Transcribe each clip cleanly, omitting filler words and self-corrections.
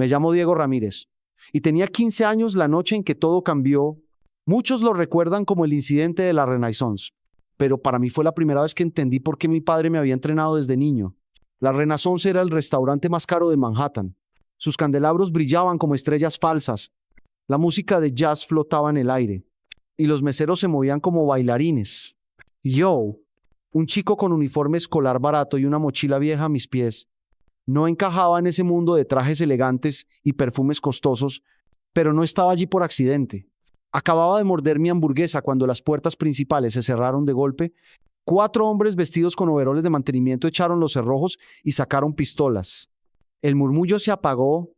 Me llamo Diego Ramírez y tenía 15 años la noche en que todo cambió. Muchos lo recuerdan como el incidente de la Renaissance, pero para mí fue la primera vez que entendí por qué mi padre me había entrenado desde niño. La Renaissance era el restaurante más caro de Manhattan. Sus candelabros brillaban como estrellas falsas. La música de jazz flotaba en el aire y los meseros se movían como bailarines. Yo, un chico con uniforme escolar barato y una mochila vieja a mis pies, no encajaba en ese mundo de trajes elegantes y perfumes costosos, pero no estaba allí por accidente. Acababa de morder mi hamburguesa cuando las puertas principales se cerraron de golpe. 4 hombres vestidos con overoles de mantenimiento echaron los cerrojos y sacaron pistolas. El murmullo se apagó,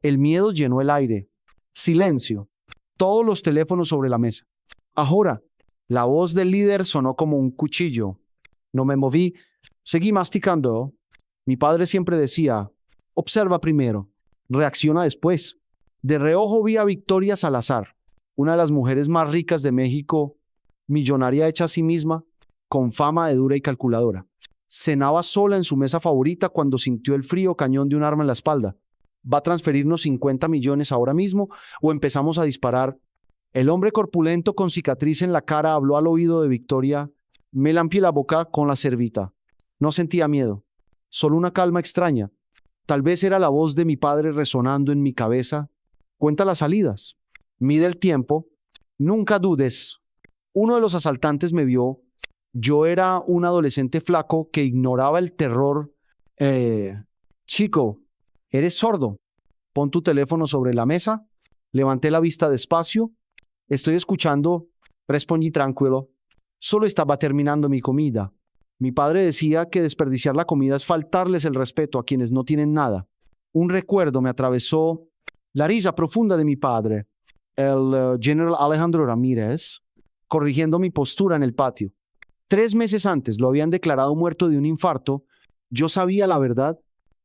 el miedo llenó el aire. Silencio. Todos los teléfonos sobre la mesa. Ahora, la voz del líder sonó como un cuchillo. No me moví, seguí masticando. Mi padre siempre decía, observa primero, reacciona después. De reojo vi a Victoria Salazar, una de las mujeres más ricas de México, millonaria hecha a sí misma, con fama de dura y calculadora. Cenaba sola en su mesa favorita cuando sintió el frío cañón de un arma en la espalda. ¿Va a transferirnos 50 millones ahora mismo o empezamos a disparar? El hombre corpulento con cicatriz en la cara habló al oído de Victoria. Me lampié la boca con la servita. No sentía miedo, solo una calma extraña. Tal vez era la voz de mi padre resonando en mi cabeza. Cuenta las salidas. Mide el tiempo. Nunca dudes. Uno de los asaltantes me vio. Yo era un adolescente flaco que ignoraba el terror. Chico, ¿eres sordo? Pon tu teléfono sobre la mesa. Levanté la vista despacio. Estoy escuchando. Respondí tranquilo. Solo estaba terminando mi comida. Mi padre decía que desperdiciar la comida es faltarles el respeto a quienes no tienen nada. Un recuerdo me atravesó. La risa profunda de mi padre, el general Alejandro Ramírez, corrigiendo mi postura en el patio. 3 meses antes lo habían declarado muerto de un infarto. Yo sabía la verdad.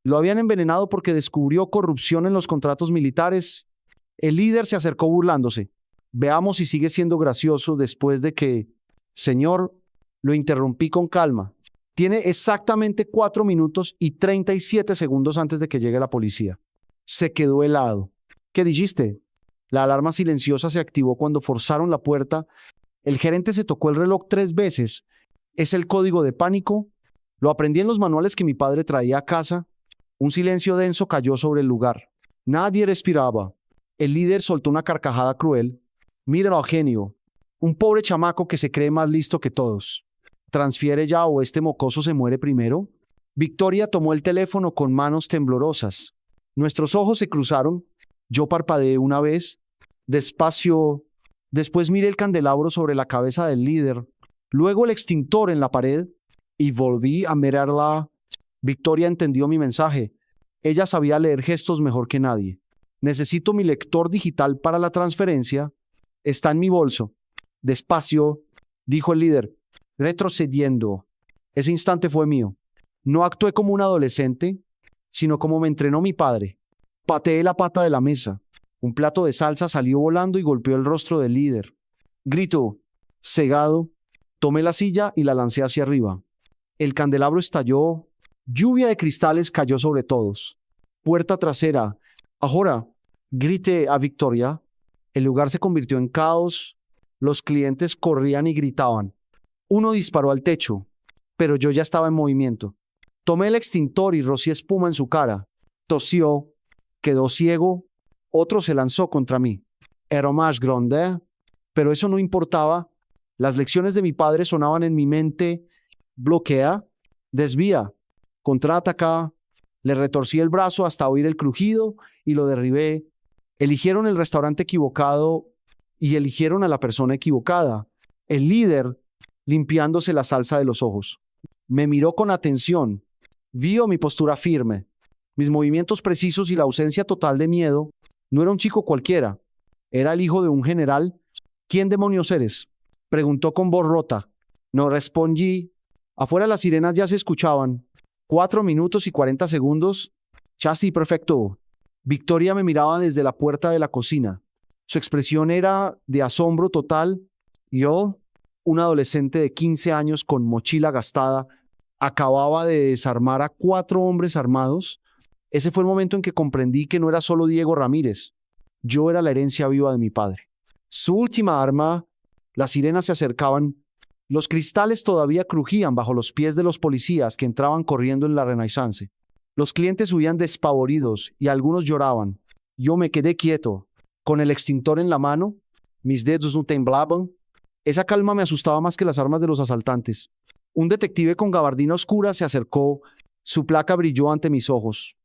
Lo habían envenenado porque descubrió corrupción en los contratos militares. El líder se acercó burlándose. Veamos si sigue siendo gracioso después de que... Señor, lo interrumpí con calma. Tiene exactamente 4 minutos y 37 segundos antes de que llegue la policía. Se quedó helado. ¿Qué dijiste? La alarma silenciosa se activó cuando forzaron la puerta. El gerente se tocó el reloj 3 veces. ¿Es el código de pánico? Lo aprendí en los manuales que mi padre traía a casa. Un silencio denso cayó sobre el lugar. Nadie respiraba. El líder soltó una carcajada cruel. Míralo al genio. Un pobre chamaco que se cree más listo que todos. ¿Transfiere ya o este mocoso se muere primero? Victoria tomó el teléfono con manos temblorosas. Nuestros ojos se cruzaron. Yo parpadeé una vez. Despacio. Después miré el candelabro sobre la cabeza del líder. Luego el extintor en la pared. Y volví a mirarla. Victoria entendió mi mensaje. Ella sabía leer gestos mejor que nadie. Necesito mi lector digital para la transferencia. Está en mi bolso. Despacio, dijo el líder, retrocediendo. Ese instante fue mío. No actué como un adolescente, sino como me entrenó mi padre. Pateé la pata de la mesa. Un plato de salsa salió volando y golpeó el rostro del líder. Gritó, cegado, tomé la silla y la lancé hacia arriba. El candelabro estalló. Lluvia de cristales cayó sobre todos. Puerta trasera. Ahora, grité a Victoria. El lugar se convirtió en caos. Los clientes corrían y gritaban. Uno disparó al techo, pero yo ya estaba en movimiento. Tomé el extintor y rocié espuma en su cara. Tosió, quedó ciego. Otro se lanzó contra mí. Era más grande, pero eso no importaba. Las lecciones de mi padre sonaban en mi mente. Bloquea, desvía, contraataca. Le retorcí el brazo hasta oír el crujido y lo derribé. Eligieron el restaurante equivocado y eligieron a la persona equivocada. El líder limpiándose la salsa de los ojos. Me miró con atención. Vio mi postura firme, mis movimientos precisos y la ausencia total de miedo. No era un chico cualquiera. Era el hijo de un general. ¿Quién demonios eres? Preguntó con voz rota. No respondí. Afuera las sirenas ya se escuchaban. 4 minutos y 40 segundos. Chasis perfecto. Victoria me miraba desde la puerta de la cocina. Su expresión era de asombro total. Yo, un adolescente de 15 años con mochila gastada, acababa de desarmar a 4 hombres armados. Ese fue el momento en que comprendí que no era solo Diego Ramírez. Yo era la herencia viva de mi padre. Su última arma, las sirenas se acercaban. Los cristales todavía crujían bajo los pies de los policías que entraban corriendo en la Renaissance. Los clientes huían despavoridos y algunos lloraban. Yo me quedé quieto, con el extintor en la mano. Mis dedos no temblaban. Esa calma me asustaba más que las armas de los asaltantes. Un detective con gabardina oscura se acercó. Su placa brilló ante mis ojos.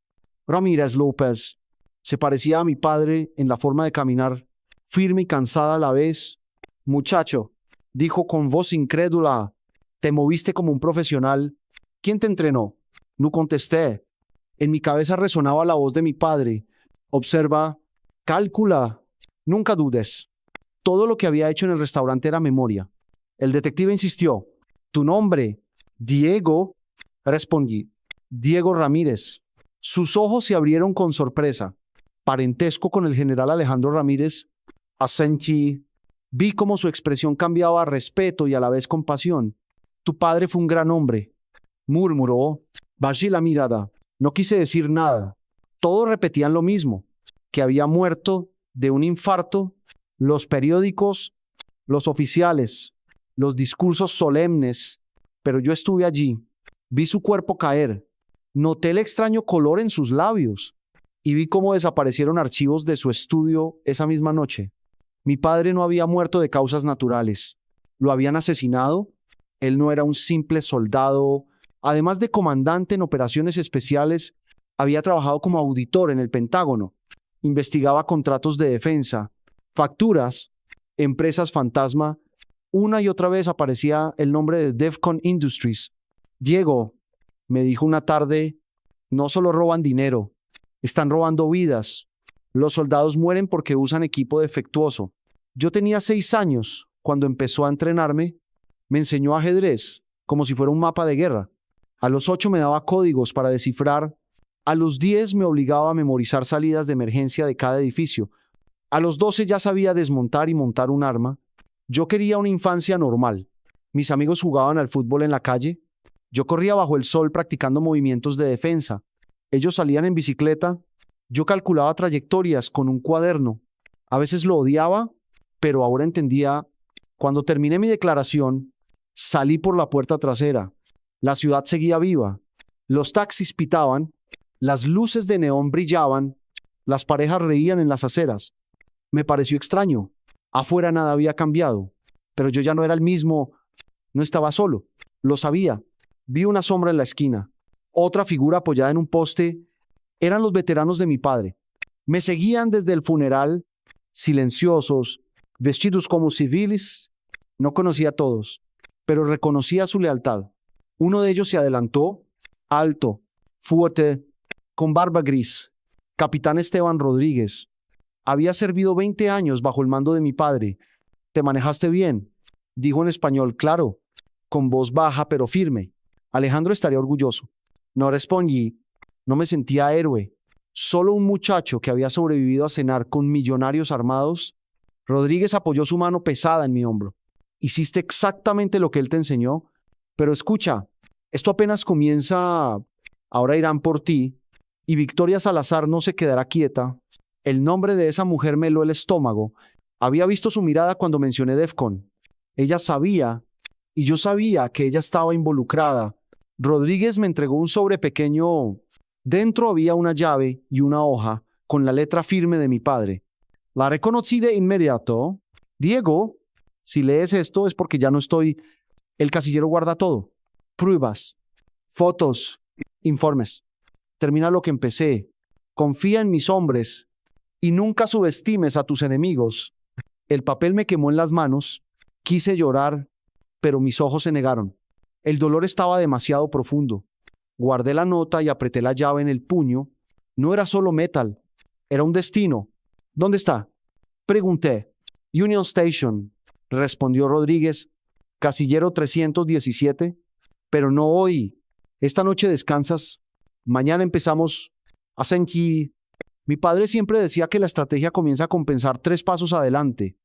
Ramírez López. Se parecía a mi padre en la forma de caminar, firme y cansada a la vez. Muchacho, dijo con voz incrédula, te moviste como un profesional. ¿Quién te entrenó? No contesté. En mi cabeza resonaba la voz de mi padre. Observa, calcula, nunca dudes. Todo lo que había hecho en el restaurante era memoria. El detective insistió. ¿Tu nombre? Diego. Respondí. Diego Ramírez. Sus ojos se abrieron con sorpresa. Parentesco con el general Alejandro Ramírez. Asentí. Vi cómo su expresión cambiaba a respeto y a la vez compasión. Tu padre fue un gran hombre, murmuró. Bajé la mirada. No quise decir nada. Todos repetían lo mismo, que había muerto de un infarto. Los periódicos, los oficiales, los discursos solemnes. Pero yo estuve allí. Vi su cuerpo caer. Noté el extraño color en sus labios y vi cómo desaparecieron archivos de su estudio esa misma noche. Mi padre no había muerto de causas naturales. Lo habían asesinado. Él no era un simple soldado. Además de comandante en operaciones especiales, había trabajado como auditor en el Pentágono. Investigaba contratos de defensa, facturas, empresas fantasma. Una y otra vez aparecía el nombre de Defcon Industries. Diego, me dijo una tarde, no solo roban dinero, están robando vidas. Los soldados mueren porque usan equipo defectuoso. Yo tenía 6 años cuando empezó a entrenarme. Me enseñó ajedrez, como si fuera un mapa de guerra. A los 8 me daba códigos para descifrar. A los 10 me obligaba a memorizar salidas de emergencia de cada edificio. A los 12 ya sabía desmontar y montar un arma. Yo quería una infancia normal. Mis amigos jugaban al fútbol en la calle. Yo corría bajo el sol practicando movimientos de defensa. Ellos salían en bicicleta. Yo calculaba trayectorias con un cuaderno. A veces lo odiaba, pero ahora entendía. Cuando terminé mi declaración, salí por la puerta trasera. La ciudad seguía viva. Los taxis pitaban. Las luces de neón brillaban. Las parejas reían en las aceras. Me pareció extraño. Afuera nada había cambiado. Pero yo ya no era el mismo. No estaba solo. Lo sabía. Vi una sombra en la esquina. Otra figura apoyada en un poste. Eran los veteranos de mi padre. Me seguían desde el funeral, silenciosos, vestidos como civiles. No conocía a todos, pero reconocía su lealtad. Uno de ellos se adelantó, alto, fuerte, con barba gris. Capitán Esteban Rodríguez. Había servido 20 años bajo el mando de mi padre. ¿Te manejaste bien?, dijo en español claro, con voz baja pero firme. Alejandro estaría orgulloso. No respondí. No me sentía héroe. Solo un muchacho que había sobrevivido a cenar con millonarios armados. Rodríguez apoyó su mano pesada en mi hombro. Hiciste exactamente lo que él te enseñó. Pero escucha, esto apenas comienza. Ahora irán por ti. Y Victoria Salazar no se quedará quieta. El nombre de esa mujer me heló el estómago. Había visto su mirada cuando mencioné Defcon. Ella sabía, y yo sabía que ella estaba involucrada. Rodríguez me entregó un sobre pequeño. Dentro había una llave y una hoja con la letra firme de mi padre. La reconocí de inmediato. Diego, si lees esto es porque ya no estoy. El casillero guarda todo. Pruebas, fotos, informes. Termina lo que empecé. Confía en mis hombres y nunca subestimes a tus enemigos. El papel me quemó en las manos. Quise llorar, pero mis ojos se negaron. El dolor estaba demasiado profundo. Guardé la nota y apreté la llave en el puño. No era solo metal, era un destino. ¿Dónde está?, pregunté. Union Station, respondió Rodríguez. Casillero 317. Pero no hoy. Esta noche descansas. Mañana empezamos. Asenki. Mi padre siempre decía que la estrategia comienza a compensar 3 pasos adelante.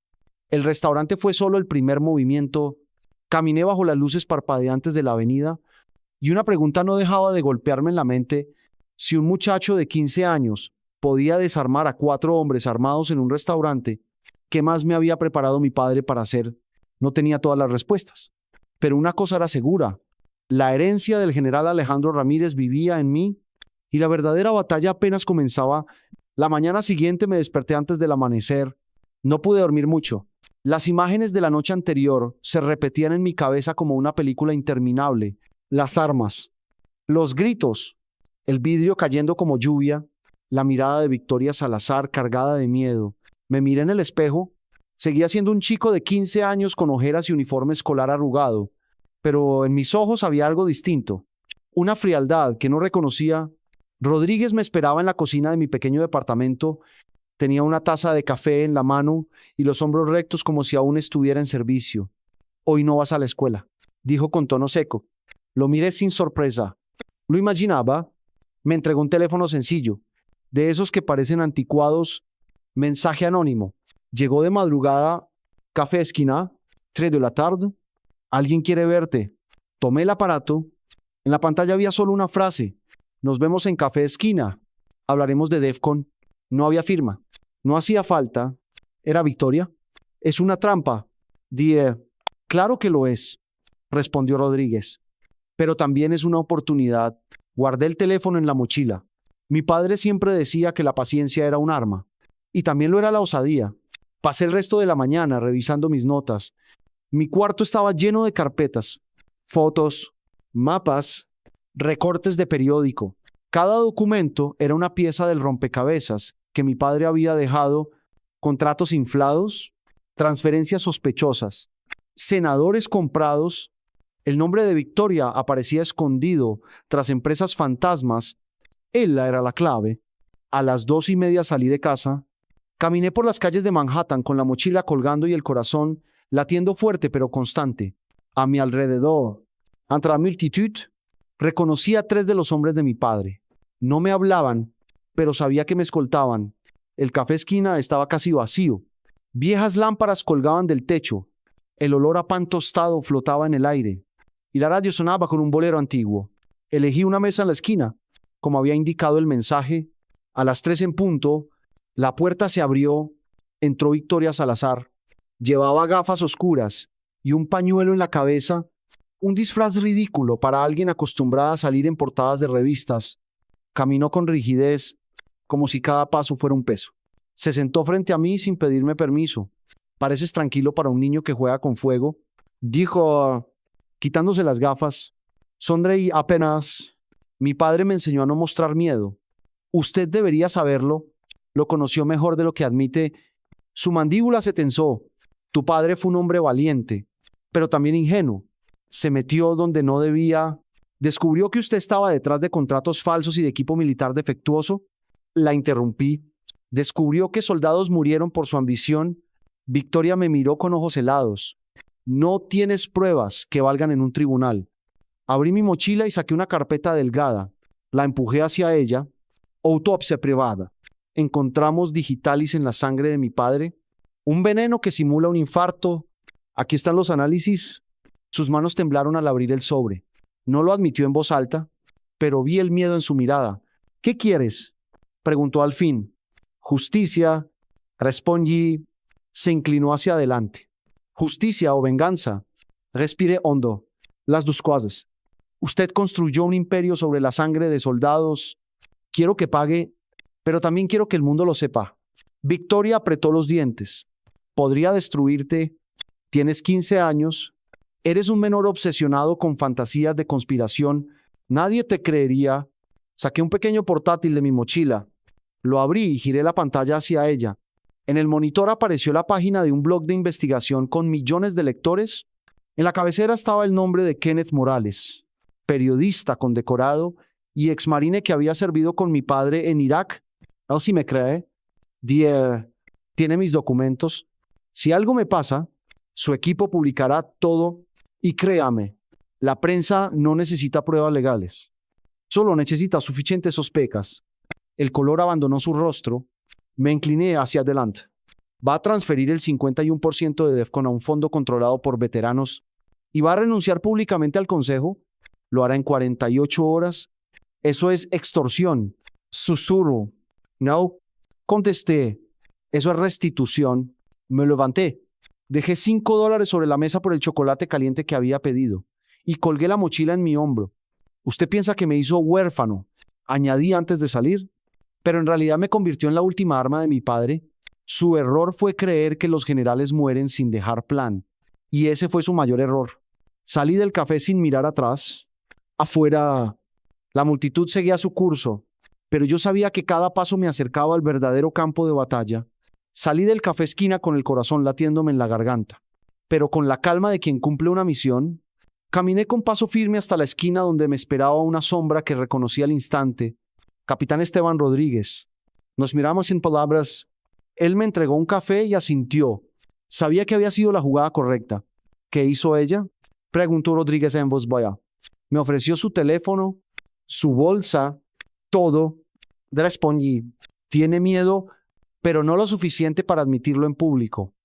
El restaurante fue solo el primer movimiento. Caminé bajo las luces parpadeantes de la avenida y una pregunta no dejaba de golpearme en la mente. Si un muchacho de 15 años podía desarmar a 4 hombres armados en un restaurante, ¿qué más me había preparado mi padre para hacer? No tenía todas las respuestas. Pero una cosa era segura: la herencia del general Alejandro Ramírez vivía en mí y la verdadera batalla apenas comenzaba. La mañana siguiente me desperté antes del amanecer. No pude dormir mucho. Las imágenes de la noche anterior se repetían en mi cabeza como una película interminable. Las armas, los gritos, el vidrio cayendo como lluvia, la mirada de Victoria Salazar cargada de miedo. Me miré en el espejo. Seguía siendo un chico de 15 años con ojeras y uniforme escolar arrugado, pero en mis ojos había algo distinto, una frialdad que no reconocía. Rodríguez me esperaba en la cocina de mi pequeño departamento. Tenía una taza de café en la mano y los hombros rectos como si aún estuviera en servicio. «Hoy no vas a la escuela», dijo con tono seco. Lo miré sin sorpresa. Lo imaginaba. Me entregó un teléfono sencillo, de esos que parecen anticuados. Mensaje anónimo. Llegó de madrugada. Café esquina. 3 de la tarde. Alguien quiere verte. Tomé el aparato. En la pantalla había solo una frase: «Nos vemos en Café Esquina. Hablaremos de Defcon». No había firma. No hacía falta. ¿Era Victoria? «Es una trampa». Dije: «Claro que lo es», respondió Rodríguez. «Pero también es una oportunidad». Guardé el teléfono en la mochila. Mi padre siempre decía que la paciencia era un arma. Y también lo era la osadía. Pasé el resto de la mañana revisando mis notas. Mi cuarto estaba lleno de carpetas, fotos, mapas, recortes de periódico. Cada documento era una pieza del rompecabezas que mi padre había dejado: contratos inflados, transferencias sospechosas, senadores comprados. El nombre de Victoria aparecía escondido tras empresas fantasmas. Ella era la clave. A las 2:30 salí de casa. Caminé por las calles de Manhattan con la mochila colgando y el corazón latiendo fuerte pero constante. A mi alrededor, entre la multitud, reconocí a 3 de los hombres de mi padre. No me hablaban, pero sabía que me escoltaban. El café esquina estaba casi vacío. Viejas lámparas colgaban del techo. El olor a pan tostado flotaba en el aire. Y la radio sonaba con un bolero antiguo. Elegí una mesa en la esquina, como había indicado el mensaje. A las 3 en punto, la puerta se abrió. Entró Victoria Salazar. Llevaba gafas oscuras y un pañuelo en la cabeza, un disfraz ridículo para alguien acostumbrada a salir en portadas de revistas. Caminó con rigidez, como si cada paso fuera un peso. Se sentó frente a mí sin pedirme permiso. «Pareces tranquilo para un niño que juega con fuego», dijo, quitándose las gafas. Sonreí apenas. Mi padre me enseñó a no mostrar miedo. «Usted debería saberlo». Lo conoció mejor de lo que admite. Su mandíbula se tensó. «Tu padre fue un hombre valiente, pero también ingenuo. Se metió donde no debía. Descubrió que usted estaba detrás de contratos falsos y de equipo militar defectuoso». La interrumpí. «Descubrió que soldados murieron por su ambición». Victoria me miró con ojos helados. «No tienes pruebas que valgan en un tribunal». Abrí mi mochila y saqué una carpeta delgada. La empujé hacia ella. «Autopsia privada. Encontramos digitalis en la sangre de mi padre. Un veneno que simula un infarto. Aquí están los análisis». Sus manos temblaron al abrir el sobre. No lo admitió en voz alta, pero vi el miedo en su mirada. «¿Qué quieres?», preguntó al fin. «Justicia», respondí. Se inclinó hacia adelante. «Justicia o venganza». Respiré hondo. «Las dos cosas. Usted construyó un imperio sobre la sangre de soldados. Quiero que pague, pero también quiero que el mundo lo sepa». Victoria apretó los dientes. «Podría destruirte. Tienes 15 años. Eres un menor obsesionado con fantasías de conspiración. Nadie te creería». Saqué un pequeño portátil de mi mochila. Lo abrí y giré la pantalla hacia ella. En el monitor apareció la página de un blog de investigación con millones de lectores. En la cabecera estaba el nombre de Kenneth Morales, periodista condecorado y exmarine que había servido con mi padre en Irak. Él sí me cree. Tiene mis documentos. Si algo me pasa, su equipo publicará todo. Y créame, la prensa no necesita pruebas legales. Solo necesita suficientes sospechas. El color abandonó su rostro. Me incliné hacia adelante. Va a transferir el 51% de Defcon a un fondo controlado por veteranos y va a renunciar públicamente al consejo. Lo hará en 48 horas. Eso es extorsión. Susurro. No. Contesté. Eso es restitución. Me levanté. Dejé $5 sobre la mesa por el chocolate caliente que había pedido y colgué la mochila en mi hombro. ¿Usted piensa que me hizo huérfano?, añadí antes de salir, pero en realidad me convirtió en la última arma de mi padre. Su error fue creer que los generales mueren sin dejar plan, y ese fue su mayor error. Salí del café sin mirar atrás. Afuera, la multitud seguía su curso, pero yo sabía que cada paso me acercaba al verdadero campo de batalla. Salí del café esquina con el corazón latiéndome en la garganta, pero con la calma de quien cumple una misión. Caminé con paso firme hasta la esquina donde me esperaba una sombra que reconocí al instante. Capitán Esteban Rodríguez. Nos miramos sin palabras. Él me entregó un café y asintió. Sabía que había sido la jugada correcta. ¿Qué hizo ella?, preguntó Rodríguez en voz baja. Me ofreció su teléfono, su bolsa, todo. Respondí. Tiene miedo, pero no lo suficiente para admitirlo en público.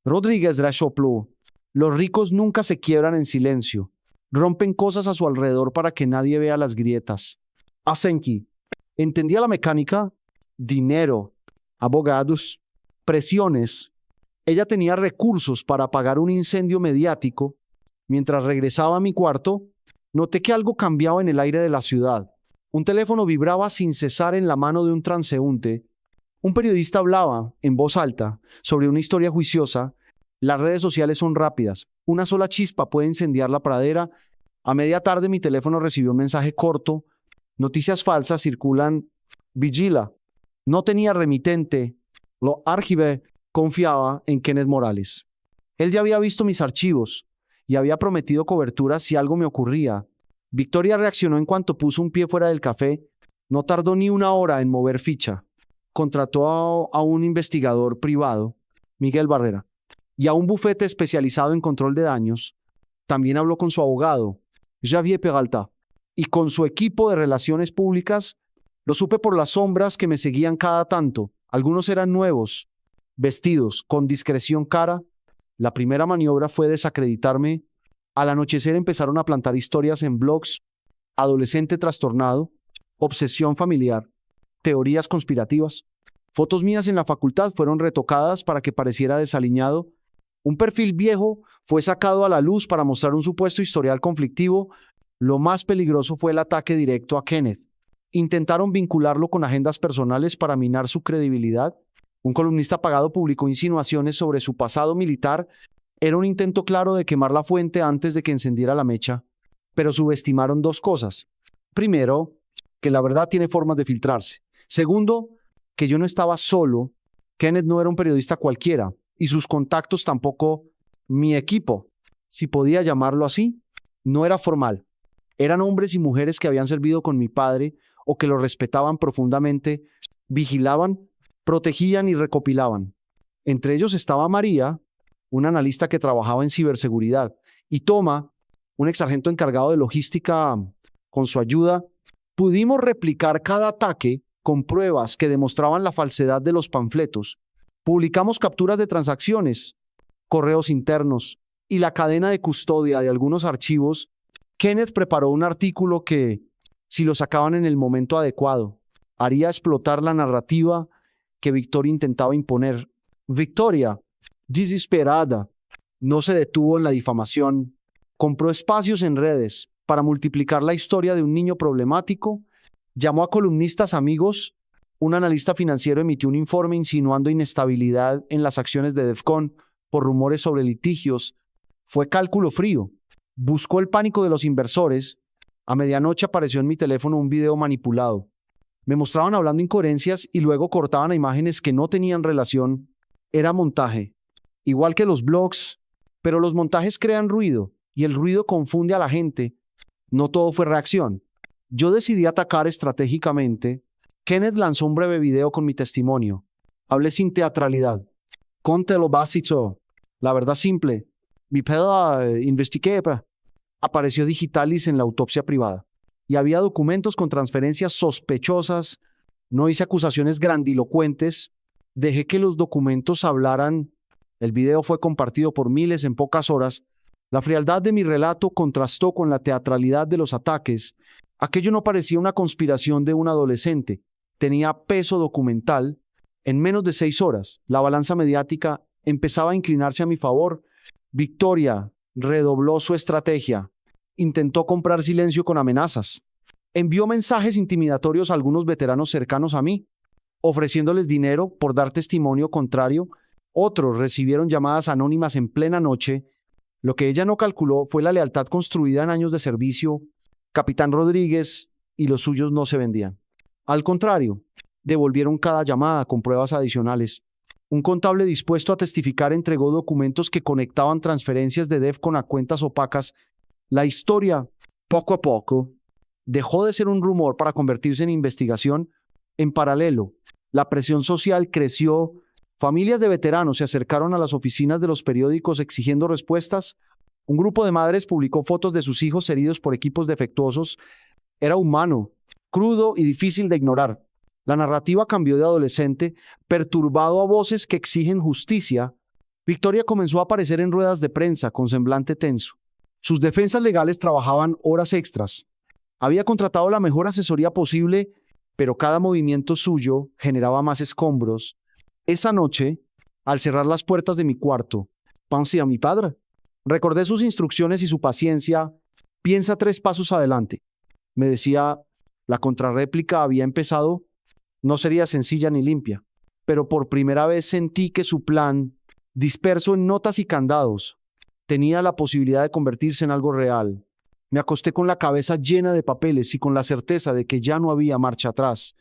Rodríguez resopló. Los ricos nunca se quiebran en silencio. Rompen cosas a su alrededor para que nadie vea las grietas. Asenki. ¿Entendía la mecánica? Dinero, abogados, presiones. Ella tenía recursos para apagar un incendio mediático. Mientras regresaba a mi cuarto, noté que algo cambiaba en el aire de la ciudad. Un teléfono vibraba sin cesar en la mano de un transeúnte. Un periodista hablaba, en voz alta, sobre una historia juiciosa. Las redes sociales son rápidas. Una sola chispa puede incendiar la pradera. A media tarde mi teléfono recibió un mensaje corto. Noticias falsas circulan. Vigila. No tenía remitente. Lo archivé. Confiaba en Kenneth Morales. Él ya había visto mis archivos y había prometido cobertura si algo me ocurría. Victoria reaccionó en cuanto puso un pie fuera del café. No tardó ni una hora en mover ficha. Contrató a un investigador privado, Miguel Barrera, y a un bufete especializado en control de daños. También habló con su abogado, Javier Peralta, y con su equipo de relaciones públicas. Lo supe por las sombras que me seguían cada tanto. Algunos eran nuevos, vestidos con discreción cara. La primera maniobra fue desacreditarme. Al anochecer empezaron a plantar historias en blogs. Adolescente trastornado, obsesión familiar, teorías conspirativas. Fotos mías en la facultad fueron retocadas para que pareciera desaliñado. Un perfil viejo fue sacado a la luz para mostrar un supuesto historial conflictivo. Lo más peligroso fue el ataque directo a Kenneth. Intentaron vincularlo con agendas personales para minar su credibilidad. Un columnista pagado publicó insinuaciones sobre su pasado militar. Era un intento claro de quemar la fuente antes de que encendiera la mecha. Pero subestimaron dos cosas. Primero, que la verdad tiene formas de filtrarse. Segundo, que yo no estaba solo. Kenneth no era un periodista cualquiera, y sus contactos tampoco. Mi equipo, si podía llamarlo así, no era formal. Eran hombres y mujeres que habían servido con mi padre o que lo respetaban profundamente, vigilaban, protegían y recopilaban. Entre ellos estaba María, un analista que trabajaba en ciberseguridad, y Toma, un exsargento encargado de logística. Con su ayuda, pudimos replicar cada ataque con pruebas que demostraban la falsedad de los panfletos. Publicamos capturas de transacciones, correos internos y la cadena de custodia de algunos archivos. Kenneth preparó un artículo que, si lo sacaban en el momento adecuado, haría explotar la narrativa que Victoria intentaba imponer. Victoria, desesperada, no se detuvo en la difamación. Compró espacios en redes para multiplicar la historia de un niño problemático. Llamó a columnistas amigos. Un analista financiero emitió un informe insinuando inestabilidad en las acciones de Defcon por rumores sobre litigios. Fue cálculo frío. Buscó el pánico de los inversores. A medianoche apareció en mi teléfono un video manipulado. Me mostraban hablando incoherencias y luego cortaban a imágenes que no tenían relación. Era montaje, igual que los blogs, pero los montajes crean ruido y el ruido confunde a la gente. No todo fue reacción. Yo decidí atacar estratégicamente. Kenneth lanzó un breve video con mi testimonio. Hablé sin teatralidad. Conté lo básico. La verdad simple. Mi peda investigué. Apareció digitalis en la autopsia privada. Y había documentos con transferencias sospechosas. No hice acusaciones grandilocuentes. Dejé que los documentos hablaran. El video fue compartido por miles en pocas horas. La frialdad de mi relato contrastó con la teatralidad de los ataques. Aquello no parecía una conspiración de un adolescente. Tenía peso documental. En menos de 6 horas, la balanza mediática empezaba a inclinarse a mi favor. Victoria redobló su estrategia. Intentó comprar silencio con amenazas. Envió mensajes intimidatorios a algunos veteranos cercanos a mí, ofreciéndoles dinero por dar testimonio contrario. Otros recibieron llamadas anónimas en plena noche. Lo que ella no calculó fue la lealtad construida en años de servicio. Capitán Rodríguez y los suyos no se vendían. Al contrario, devolvieron cada llamada con pruebas adicionales. Un contable dispuesto a testificar entregó documentos que conectaban transferencias de Defcon a cuentas opacas. La historia, poco a poco, dejó de ser un rumor para convertirse en investigación. En paralelo, la presión social creció. Familias de veteranos se acercaron a las oficinas de los periódicos exigiendo respuestas. Un grupo de madres publicó fotos de sus hijos heridos por equipos defectuosos. Era humano, crudo y difícil de ignorar. La narrativa cambió de adolescente, perturbado a voces que exigen justicia. Victoria comenzó a aparecer en ruedas de prensa con semblante tenso. Sus defensas legales trabajaban horas extras. Había contratado la mejor asesoría posible, pero cada movimiento suyo generaba más escombros. Esa noche, al cerrar las puertas de mi cuarto, pensé a mi padre. Recordé sus instrucciones y su paciencia. Piensa 3 pasos adelante. Me decía, la contrarréplica había empezado. No sería sencilla ni limpia, pero por primera vez sentí que su plan, disperso en notas y candados, tenía la posibilidad de convertirse en algo real. Me acosté con la cabeza llena de papeles y con la certeza de que ya no había marcha atrás.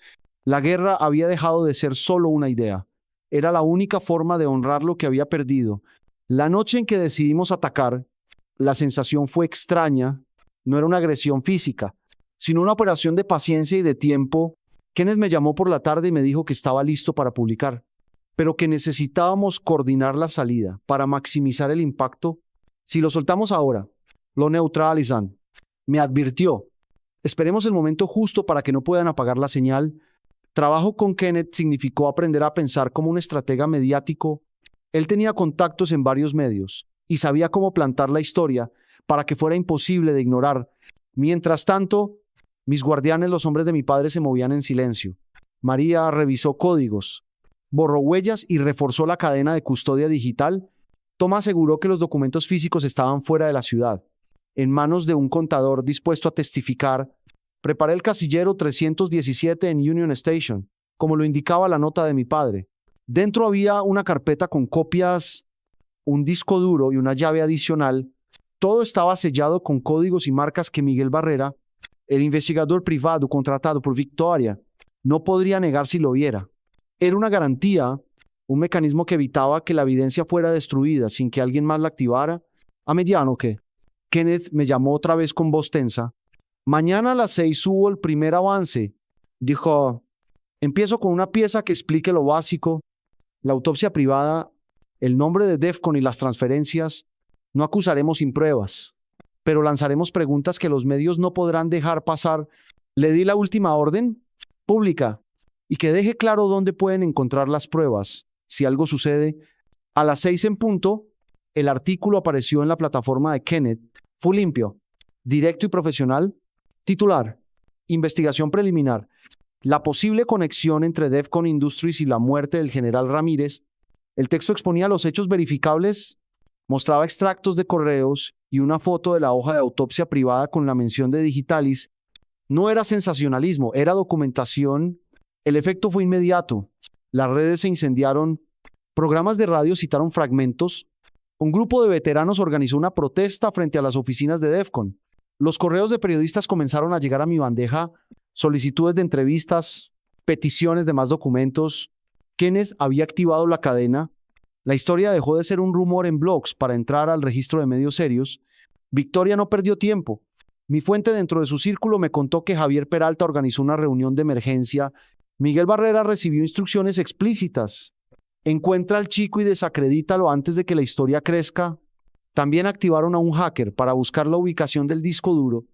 La guerra había dejado de ser solo una idea. Era la única forma de honrar lo que había perdido. La noche en que decidimos atacar, la sensación fue extraña. No era una agresión física, sino una operación de paciencia y de tiempo. Kenneth me llamó por la tarde y me dijo que estaba listo para publicar, pero que necesitábamos coordinar la salida para maximizar el impacto. Si lo soltamos ahora, lo neutralizan. Me advirtió, esperemos el momento justo para que no puedan apagar la señal. Trabajo con Kenneth significó aprender a pensar como un estratega mediático. Él tenía contactos en varios medios y sabía cómo plantar la historia para que fuera imposible de ignorar. Mientras tanto, mis guardianes, los hombres de mi padre, se movían en silencio. María revisó códigos, borró huellas y reforzó la cadena de custodia digital. Tom aseguró que los documentos físicos estaban fuera de la ciudad, en manos de un contador dispuesto a testificar. Preparé el casillero 317 en Union Station, como lo indicaba la nota de mi padre. Dentro había una carpeta con copias, un disco duro y una llave adicional. Todo estaba sellado con códigos y marcas que Miguel Barrera, el investigador privado contratado por Victoria, no podría negar si lo viera. Era una garantía, un mecanismo que evitaba que la evidencia fuera destruida sin que alguien más la activara. A mediano que Kenneth me llamó otra vez con voz tensa. Mañana a las 6 hubo el primer avance. Dijo, empiezo con una pieza que explique lo básico, la autopsia privada, el nombre de Defcon y las transferencias. No acusaremos sin pruebas, pero lanzaremos preguntas que los medios no podrán dejar pasar. Le di la última orden, pública, y que deje claro dónde pueden encontrar las pruebas. Si algo sucede, a las 6 en punto, el artículo apareció en la plataforma de Kenneth. Fue limpio, directo y profesional. Titular, investigación preliminar. La posible conexión entre Defcon Industries y la muerte del general Ramírez. El texto exponía los hechos verificables, mostraba extractos de correos y una foto de la hoja de autopsia privada con la mención de Digitalis. No era sensacionalismo, era documentación. El efecto fue inmediato. Las redes se incendiaron. Programas de radio citaron fragmentos. Un grupo de veteranos organizó una protesta frente a las oficinas de Defcon. Los correos de periodistas comenzaron a llegar a mi bandeja. Solicitudes de entrevistas, peticiones de más documentos. Kenneth había activado la cadena. La historia dejó de ser un rumor en blogs para entrar al registro de medios serios. Victoria no perdió tiempo. Mi fuente dentro de su círculo me contó que Javier Peralta organizó una reunión de emergencia. Miguel Barrera recibió instrucciones explícitas. Encuentra al chico y desacredítalo antes de que la historia crezca. También activaron a un hacker para buscar la ubicación del disco duro.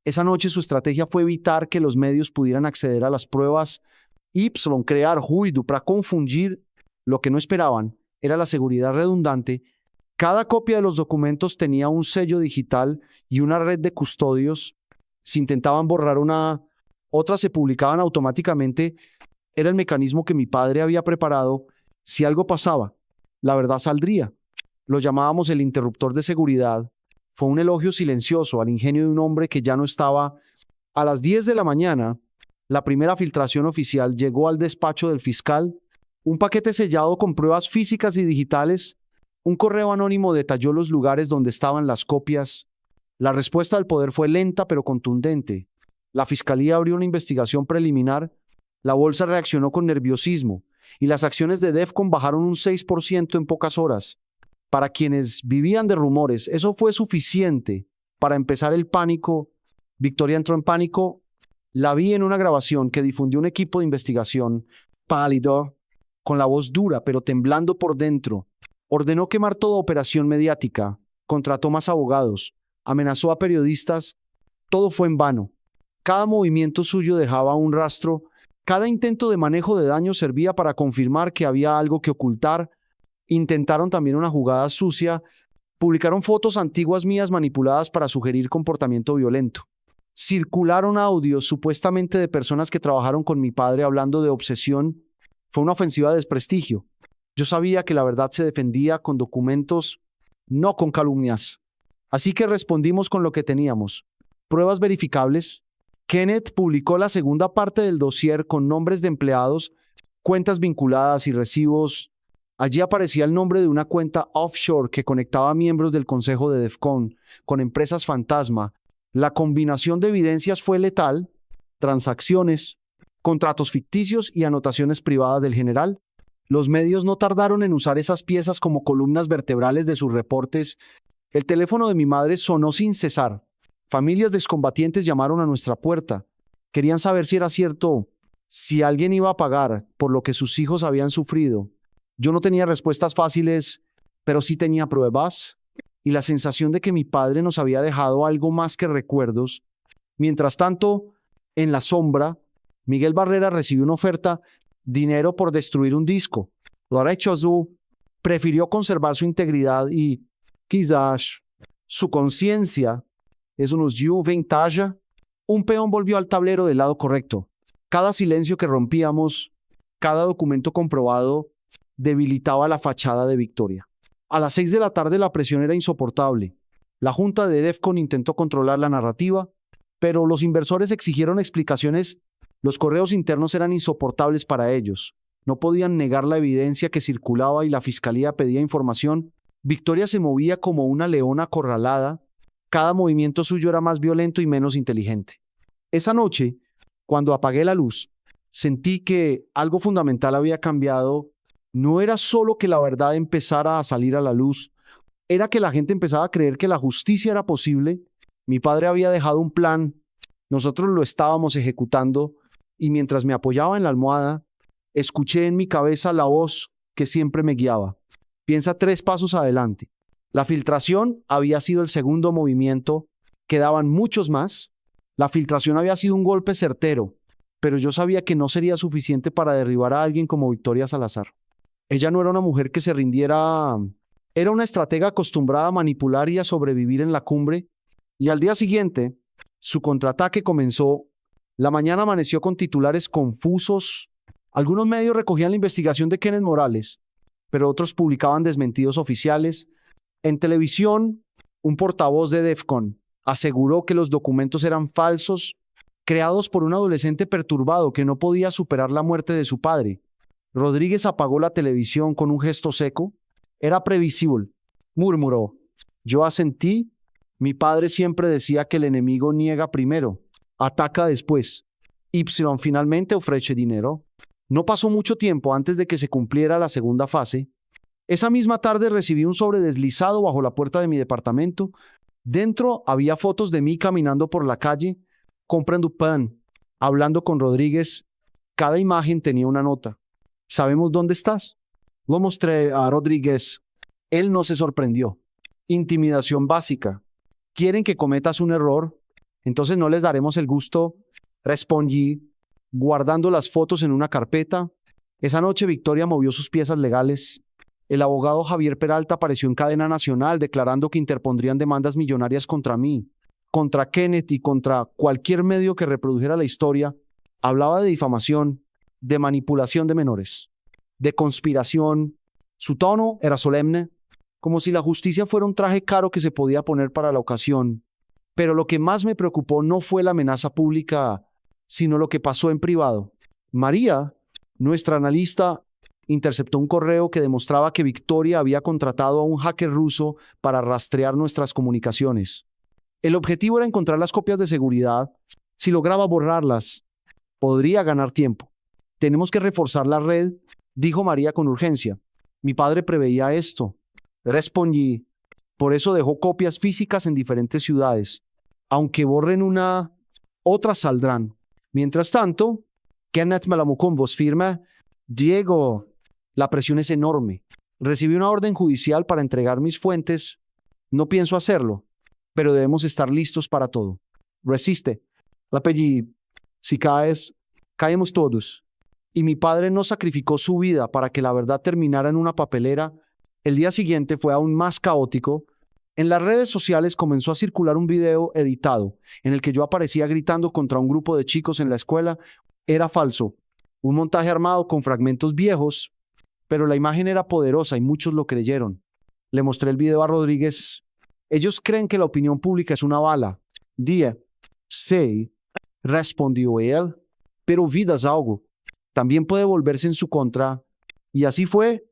Esa noche su estrategia fue evitar que los medios pudieran acceder a las pruebas. Crear ruido para confundir. Lo que no esperaban era la seguridad redundante. Cada copia de los documentos tenía un sello digital y una red de custodios. Si intentaban borrar una, otras se publicaban automáticamente. Era el mecanismo que mi padre había preparado. Si algo pasaba, la verdad saldría. Lo llamábamos el interruptor de seguridad. Fue un elogio silencioso al ingenio de un hombre que ya no estaba. A las 10 de la mañana, la primera filtración oficial llegó al despacho del fiscal. Un paquete sellado con pruebas físicas y digitales. Un correo anónimo detalló los lugares donde estaban las copias. La respuesta del poder fue lenta pero contundente. La fiscalía abrió una investigación preliminar. La bolsa reaccionó con nerviosismo y las acciones de Defcon bajaron un 6% en pocas horas. Para quienes vivían de rumores, eso fue suficiente para empezar el pánico. Victoria entró en pánico. La vi en una grabación que difundió un equipo de investigación, pálido, con la voz dura pero temblando por dentro. Ordenó quemar toda operación mediática, contrató más abogados, amenazó a periodistas. Todo fue en vano. Cada movimiento suyo dejaba un rastro. Cada intento de manejo de daño servía para confirmar que había algo que ocultar. Intentaron también una jugada sucia. Publicaron fotos antiguas mías manipuladas para sugerir comportamiento violento. Circularon audios supuestamente de personas que trabajaron con mi padre hablando de obsesión. Fue una ofensiva de desprestigio. Yo sabía que la verdad se defendía con documentos, no con calumnias. Así que respondimos con lo que teníamos. Pruebas verificables. Kenneth publicó la segunda parte del dossier con nombres de empleados, cuentas vinculadas y recibos. Allí aparecía el nombre de una cuenta offshore que conectaba a miembros del consejo de Defcon con empresas fantasma. La combinación de evidencias fue letal: transacciones, contratos ficticios y anotaciones privadas del general. Los medios no tardaron en usar esas piezas como columnas vertebrales de sus reportes. El teléfono de mi madre sonó sin cesar. Familias de excombatientes llamaron a nuestra puerta. Querían saber si era cierto, si alguien iba a pagar por lo que sus hijos habían sufrido. Yo no tenía respuestas fáciles, pero sí tenía pruebas y la sensación de que mi padre nos había dejado algo más que recuerdos. Mientras tanto, en la sombra, Miguel Barrera recibió una oferta: dinero por destruir un disco. Laurent Chazou prefirió conservar su integridad y, quizás, su conciencia. Eso nos dio ventaja. Un peón volvió al tablero del lado correcto. Cada silencio que rompíamos, cada documento comprobado, debilitaba la fachada de Victoria. A las 6 de la tarde la presión era insoportable. La junta de Defcon intentó controlar la narrativa, pero los inversores exigieron explicaciones. Los correos internos eran insoportables para ellos. No podían negar la evidencia que circulaba y la fiscalía pedía información. Victoria se movía como una leona acorralada. Cada movimiento suyo era más violento y menos inteligente. Esa noche, cuando apagué la luz, sentí que algo fundamental había cambiado. No era solo que la verdad empezara a salir a la luz, era que la gente empezaba a creer que la justicia era posible. Mi padre había dejado un plan, nosotros lo estábamos ejecutando, y mientras me apoyaba en la almohada, escuché en mi cabeza la voz que siempre me guiaba: piensa 3 pasos adelante. La filtración había sido el segundo movimiento, quedaban muchos más. La filtración había sido un golpe certero, pero yo sabía que no sería suficiente para derribar a alguien como Victoria Salazar. Ella no era una mujer que se rindiera, era una estratega acostumbrada a manipular y a sobrevivir en la cumbre, y al día siguiente, su contraataque comenzó. La mañana amaneció con titulares confusos. Algunos medios recogían la investigación de Kenneth Morales, pero otros publicaban desmentidos oficiales. En televisión, un portavoz de Defcon aseguró que los documentos eran falsos, creados por un adolescente perturbado que no podía superar la muerte de su padre. Rodríguez apagó la televisión con un gesto seco. Era previsible, murmuró. Yo asentí. Mi padre siempre decía que el enemigo niega primero, ataca después. Y finalmente ofrece dinero. No pasó mucho tiempo antes de que se cumpliera la segunda fase. Esa misma tarde recibí un sobre deslizado bajo la puerta de mi departamento. Dentro había fotos de mí caminando por la calle, comprando pan, hablando con Rodríguez. Cada imagen tenía una nota. ¿Sabemos dónde estás? Lo mostré a Rodríguez. Él no se sorprendió. Intimidación básica. ¿Quieren que cometas un error? Entonces no les daremos el gusto. Respondí, guardando las fotos en una carpeta. Esa noche Victoria movió sus piezas legales. El abogado Javier Peralta apareció en cadena nacional declarando que interpondrían demandas millonarias contra mí. contra Kenneth y contra cualquier medio que reprodujera la historia, hablaba de difamación, de manipulación de menores, de conspiración. Su tono era solemne, como si la justicia fuera un traje caro que se podía poner para la ocasión. Pero lo que más me preocupó no fue la amenaza pública, sino lo que pasó en privado. María, nuestra analista, interceptó un correo que demostraba que Victoria había contratado a un hacker ruso para rastrear nuestras comunicaciones. El objetivo era encontrar las copias de seguridad. Si lograba borrarlas, podría ganar tiempo. Tenemos que reforzar la red, dijo María con urgencia. Mi padre preveía esto. Respondí. Por eso dejó copias físicas en diferentes ciudades. Aunque borren una, otras saldrán. Mientras tanto, Kenneth me llamó con voz firme. Diego, la presión es enorme. Recibí una orden judicial para entregar mis fuentes. No pienso hacerlo, pero debemos estar listos para todo. Resiste. La pedí. Si caes, caemos todos. Y mi padre no sacrificó su vida para que la verdad terminara en una papelera. El día siguiente fue aún más caótico. En las redes sociales comenzó a circular un video editado en el que yo aparecía gritando contra un grupo de chicos en la escuela. Era falso, un montaje armado con fragmentos viejos, pero la imagen era poderosa y muchos lo creyeron. Le mostré el video a Rodríguez. Ellos creen que la opinión pública es una bala. Dije, sí, respondió él, pero vida es algo. También puede volverse en su contra. Y así fue.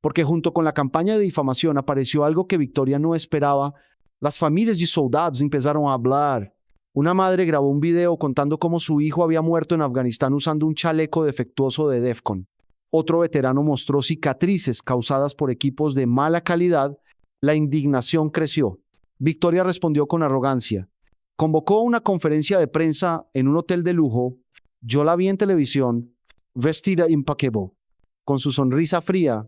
Porque junto con la campaña de difamación apareció algo que Victoria no esperaba. Las familias de soldados empezaron a hablar. Una madre grabó un video contando cómo su hijo había muerto en Afganistán usando un chaleco defectuoso de Defcon. Otro veterano mostró cicatrices causadas por equipos de mala calidad. La indignación creció. Victoria respondió con arrogancia. Convocó una conferencia de prensa en un hotel de lujo. Yo la vi en televisión, vestida impeccable, con su sonrisa fría.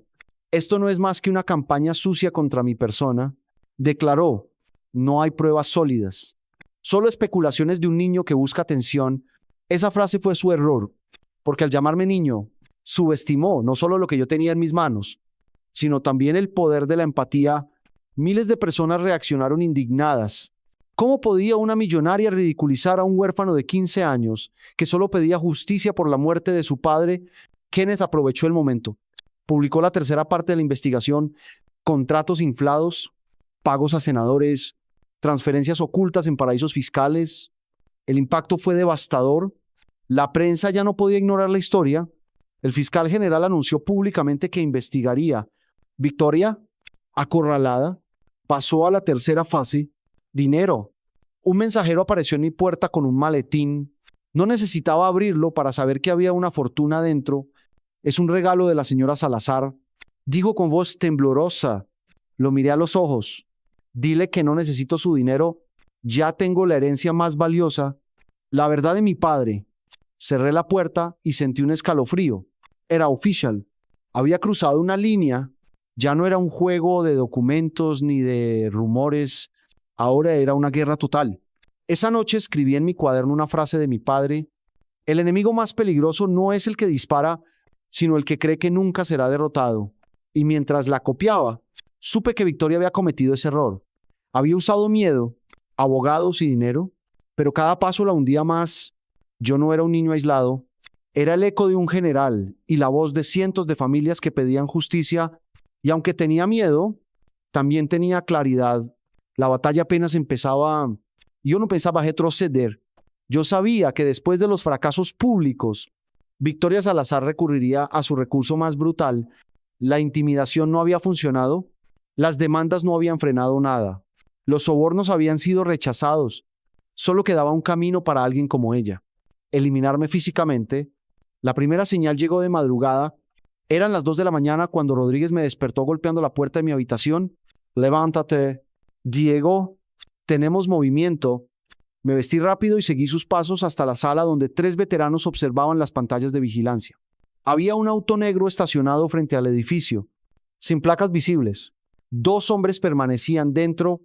Esto no es más que una campaña sucia contra mi persona, declaró. No hay pruebas sólidas. Solo especulaciones de un niño que busca atención. Esa frase fue su error, porque al llamarme niño, subestimó no solo lo que yo tenía en mis manos, sino también el poder de la empatía. Miles de personas reaccionaron indignadas. ¿Cómo podía una millonaria ridiculizar a un huérfano de 15 años que solo pedía justicia por la muerte de su padre? Kenneth aprovechó el momento. Publicó la tercera parte de la investigación, contratos inflados, pagos a senadores, transferencias ocultas en paraísos fiscales. El impacto fue devastador. La prensa ya no podía ignorar la historia. El fiscal general anunció públicamente que investigaría. Victoria, acorralada, pasó a la tercera fase. Dinero. Un mensajero apareció en mi puerta con un maletín. No necesitaba abrirlo para saber que había una fortuna dentro. Es un regalo de la señora Salazar. Dijo con voz temblorosa. Lo miré a los ojos. Dile que no necesito su dinero. Ya tengo la herencia más valiosa. La verdad de mi padre. Cerré la puerta y sentí un escalofrío. Era oficial. Había cruzado una línea. Ya no era un juego de documentos ni de rumores. Ahora era una guerra total. Esa noche escribí en mi cuaderno una frase de mi padre. El enemigo más peligroso no es el que dispara, sino el que cree que nunca será derrotado. Y mientras la copiaba, supe que Victoria había cometido ese error. Había usado miedo, abogados y dinero, pero cada paso la hundía más. Yo no era un niño aislado. Era el eco de un general y la voz de cientos de familias que pedían justicia. Y aunque tenía miedo, también tenía claridad. La batalla apenas empezaba. Yo no pensaba retroceder. Yo sabía que después de los fracasos públicos, Victoria Salazar recurriría a su recurso más brutal. La intimidación no había funcionado. Las demandas no habían frenado nada. Los sobornos habían sido rechazados. Solo quedaba un camino para alguien como ella. Eliminarme físicamente. La primera señal llegó de madrugada. Eran las 2 de la mañana cuando Rodríguez me despertó golpeando la puerta de mi habitación. Levántate. Diego, tenemos movimiento. Me vestí rápido y seguí sus pasos hasta la sala donde 3 veteranos observaban las pantallas de vigilancia. Había un auto negro estacionado frente al edificio, sin placas visibles. 2 hombres permanecían dentro.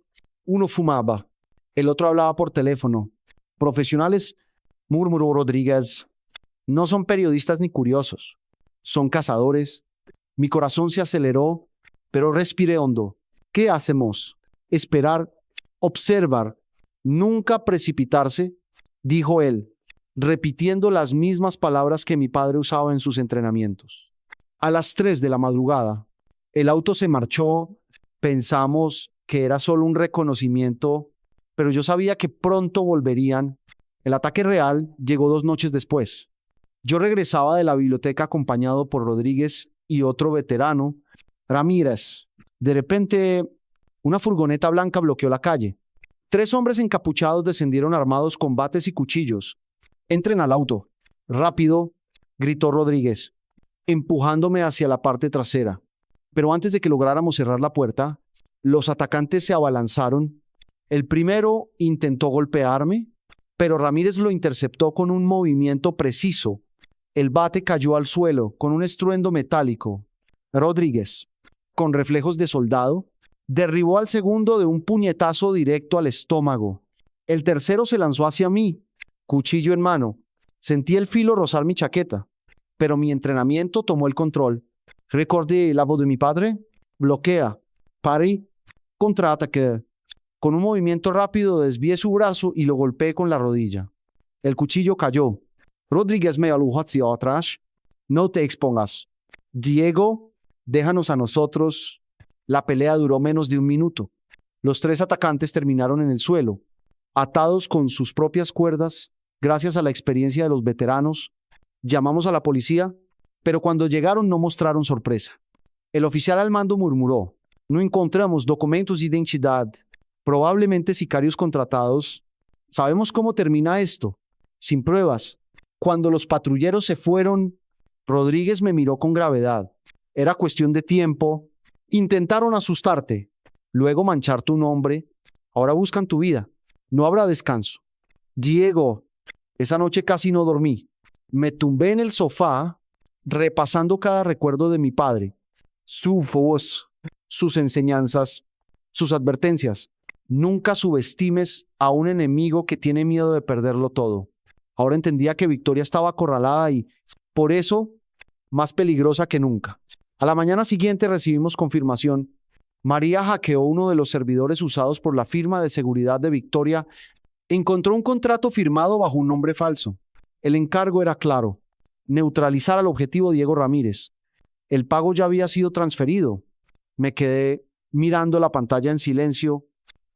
Uno fumaba. El otro hablaba por teléfono. Profesionales, murmuró Rodríguez. No son periodistas ni curiosos. Son cazadores. Mi corazón se aceleró, pero respiré hondo. ¿Qué hacemos? Esperar, observar. Nunca precipitarse, dijo él, repitiendo las mismas palabras que mi padre usaba en sus entrenamientos. A las 3 de la madrugada, el auto se marchó. Pensamos que era solo un reconocimiento, pero yo sabía que pronto volverían. El ataque real llegó 2 noches después. Yo regresaba de la biblioteca acompañado por Rodríguez y otro veterano, Ramírez. De repente, una furgoneta blanca bloqueó la calle. 3 hombres encapuchados descendieron armados con bates y cuchillos. «Entren al auto». «Rápido», gritó Rodríguez, empujándome hacia la parte trasera. Pero antes de que lográramos cerrar la puerta, los atacantes se abalanzaron. El primero intentó golpearme, pero Ramírez lo interceptó con un movimiento preciso. El bate cayó al suelo con un estruendo metálico. Rodríguez, con reflejos de soldado, derribó al segundo de un puñetazo directo al estómago. El tercero se lanzó hacia mí, cuchillo en mano. Sentí el filo rozar mi chaqueta, pero mi entrenamiento tomó el control. Recordé la voz de mi padre. Bloquea. Paré. Contraataque. Con un movimiento rápido desvié su brazo y lo golpeé con la rodilla. El cuchillo cayó. Rodríguez me alujó hacia atrás. «No te expongas. Diego, déjanos a nosotros». La pelea duró menos de 1 minuto. Los 3 atacantes terminaron en el suelo, atados con sus propias cuerdas. Gracias a la experiencia de los veteranos, llamamos a la policía, pero cuando llegaron no mostraron sorpresa. El oficial al mando murmuró: «No encontramos documentos de identidad, probablemente sicarios contratados. Sabemos cómo termina esto, sin pruebas». Cuando los patrulleros se fueron, Rodríguez me miró con gravedad. «Era cuestión de tiempo. Intentaron asustarte, luego manchar tu nombre. Ahora buscan tu vida. No habrá descanso». «Diego, esa noche casi no dormí. Me tumbé en el sofá, repasando cada recuerdo de mi padre, su voz, sus enseñanzas, sus advertencias. Nunca subestimes a un enemigo que tiene miedo de perderlo todo». Ahora entendía que Victoria estaba acorralada y, por eso, más peligrosa que nunca. A la mañana siguiente recibimos confirmación. María hackeó uno de los servidores usados por la firma de seguridad de Victoria. Encontró un contrato firmado bajo un nombre falso. El encargo era claro: neutralizar al objetivo Diego Ramírez. El pago ya había sido transferido. Me quedé mirando la pantalla en silencio.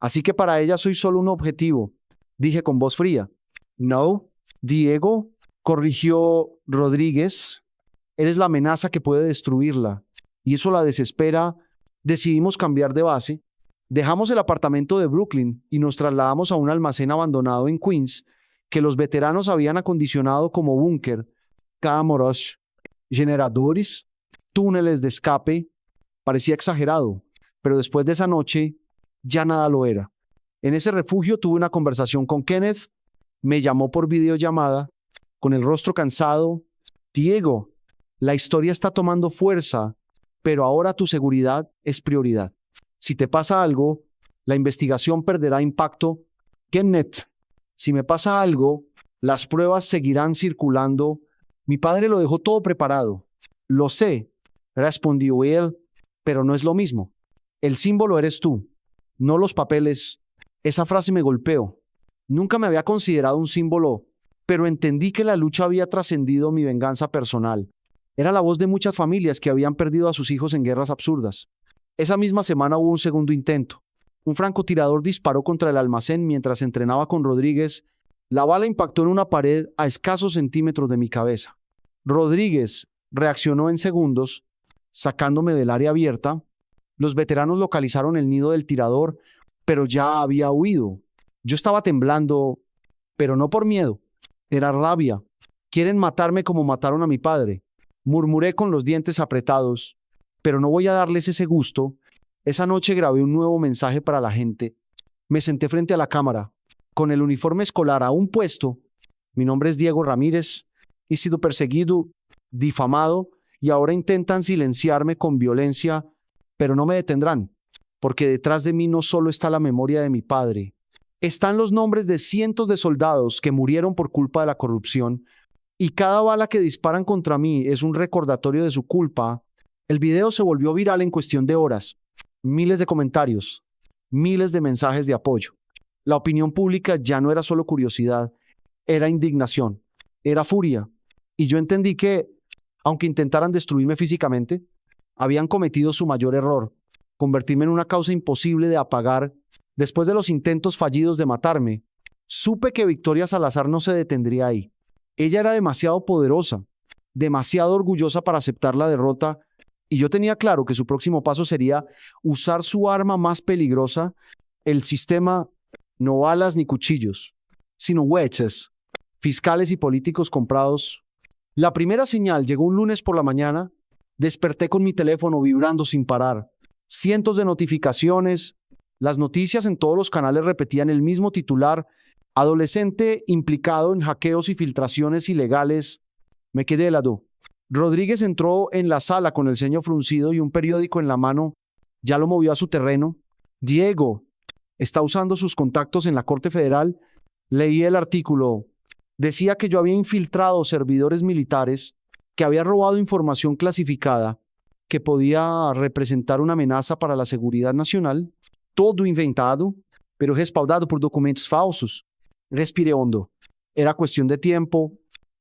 «Así que para ella soy solo un objetivo», dije con voz fría. «No, Diego», corrigió Rodríguez, «eres la amenaza que puede destruirla, y eso la desespera». Decidimos cambiar de base. Dejamos el apartamento de Brooklyn y nos trasladamos a un almacén abandonado en Queens que los veteranos habían acondicionado como búnker. Cámaras, generadores, túneles de escape. Parecía exagerado, pero después de esa noche ya nada lo era. En ese refugio tuve una conversación con Kenneth. Me llamó por videollamada, con el rostro cansado. «Diego, la historia está tomando fuerza, pero ahora tu seguridad es prioridad. Si te pasa algo, la investigación perderá impacto. Kenneth, si me pasa algo, las pruebas seguirán circulando». Mi padre lo dejó todo preparado. «Lo sé», respondió él, «pero no es lo mismo. El símbolo eres tú, no los papeles». Esa frase me golpeó. Nunca me había considerado un símbolo, pero entendí que la lucha había trascendido mi venganza personal. Era la voz de muchas familias que habían perdido a sus hijos en guerras absurdas. Esa misma semana hubo un segundo intento. Un francotirador disparó contra el almacén mientras entrenaba con Rodríguez. La bala impactó en una pared a escasos centímetros de mi cabeza. Rodríguez reaccionó en segundos, sacándome del área abierta. Los veteranos localizaron el nido del tirador, pero ya había huido. Yo estaba temblando, pero no por miedo. Era rabia. «Quieren matarme como mataron a mi padre», murmuré con los dientes apretados. «Pero no voy a darles ese gusto». Esa noche grabé un nuevo mensaje para la gente. Me senté frente a la cámara, con el uniforme escolar aún puesto. «Mi nombre es Diego Ramírez. He sido perseguido, difamado, y ahora intentan silenciarme con violencia, pero no me detendrán, porque detrás de mí no solo está la memoria de mi padre. Están los nombres de cientos de soldados que murieron por culpa de la corrupción, y cada bala que disparan contra mí es un recordatorio de su culpa». El video se volvió viral en cuestión de horas. Miles de comentarios, miles de mensajes de apoyo. La opinión pública ya no era solo curiosidad, era indignación, era furia. Y yo entendí que, aunque intentaran destruirme físicamente, habían cometido su mayor error, convertirme en una causa imposible de apagar. Después de los intentos fallidos de matarme, supe que Victoria Salazar no se detendría ahí. Ella era demasiado poderosa, demasiado orgullosa para aceptar la derrota, y yo tenía claro que su próximo paso sería usar su arma más peligrosa, el sistema, no balas ni cuchillos, sino wedges, fiscales y políticos comprados. La primera señal llegó un lunes por la mañana. Desperté con mi teléfono vibrando sin parar. Cientos de notificaciones. Las noticias en todos los canales repetían el mismo titular: adolescente implicado en hackeos y filtraciones ilegales. Me quedé helado. Rodríguez entró en la sala con el ceño fruncido y un periódico en la mano. Ya lo movió a su terreno. Diego está usando sus contactos en la Corte Federal. Leí el artículo. Decía que yo había infiltrado servidores militares, que había robado información clasificada que podía representar una amenaza para la seguridad nacional. Todo inventado, pero respaldado por documentos falsos. Respiré hondo. Era cuestión de tiempo.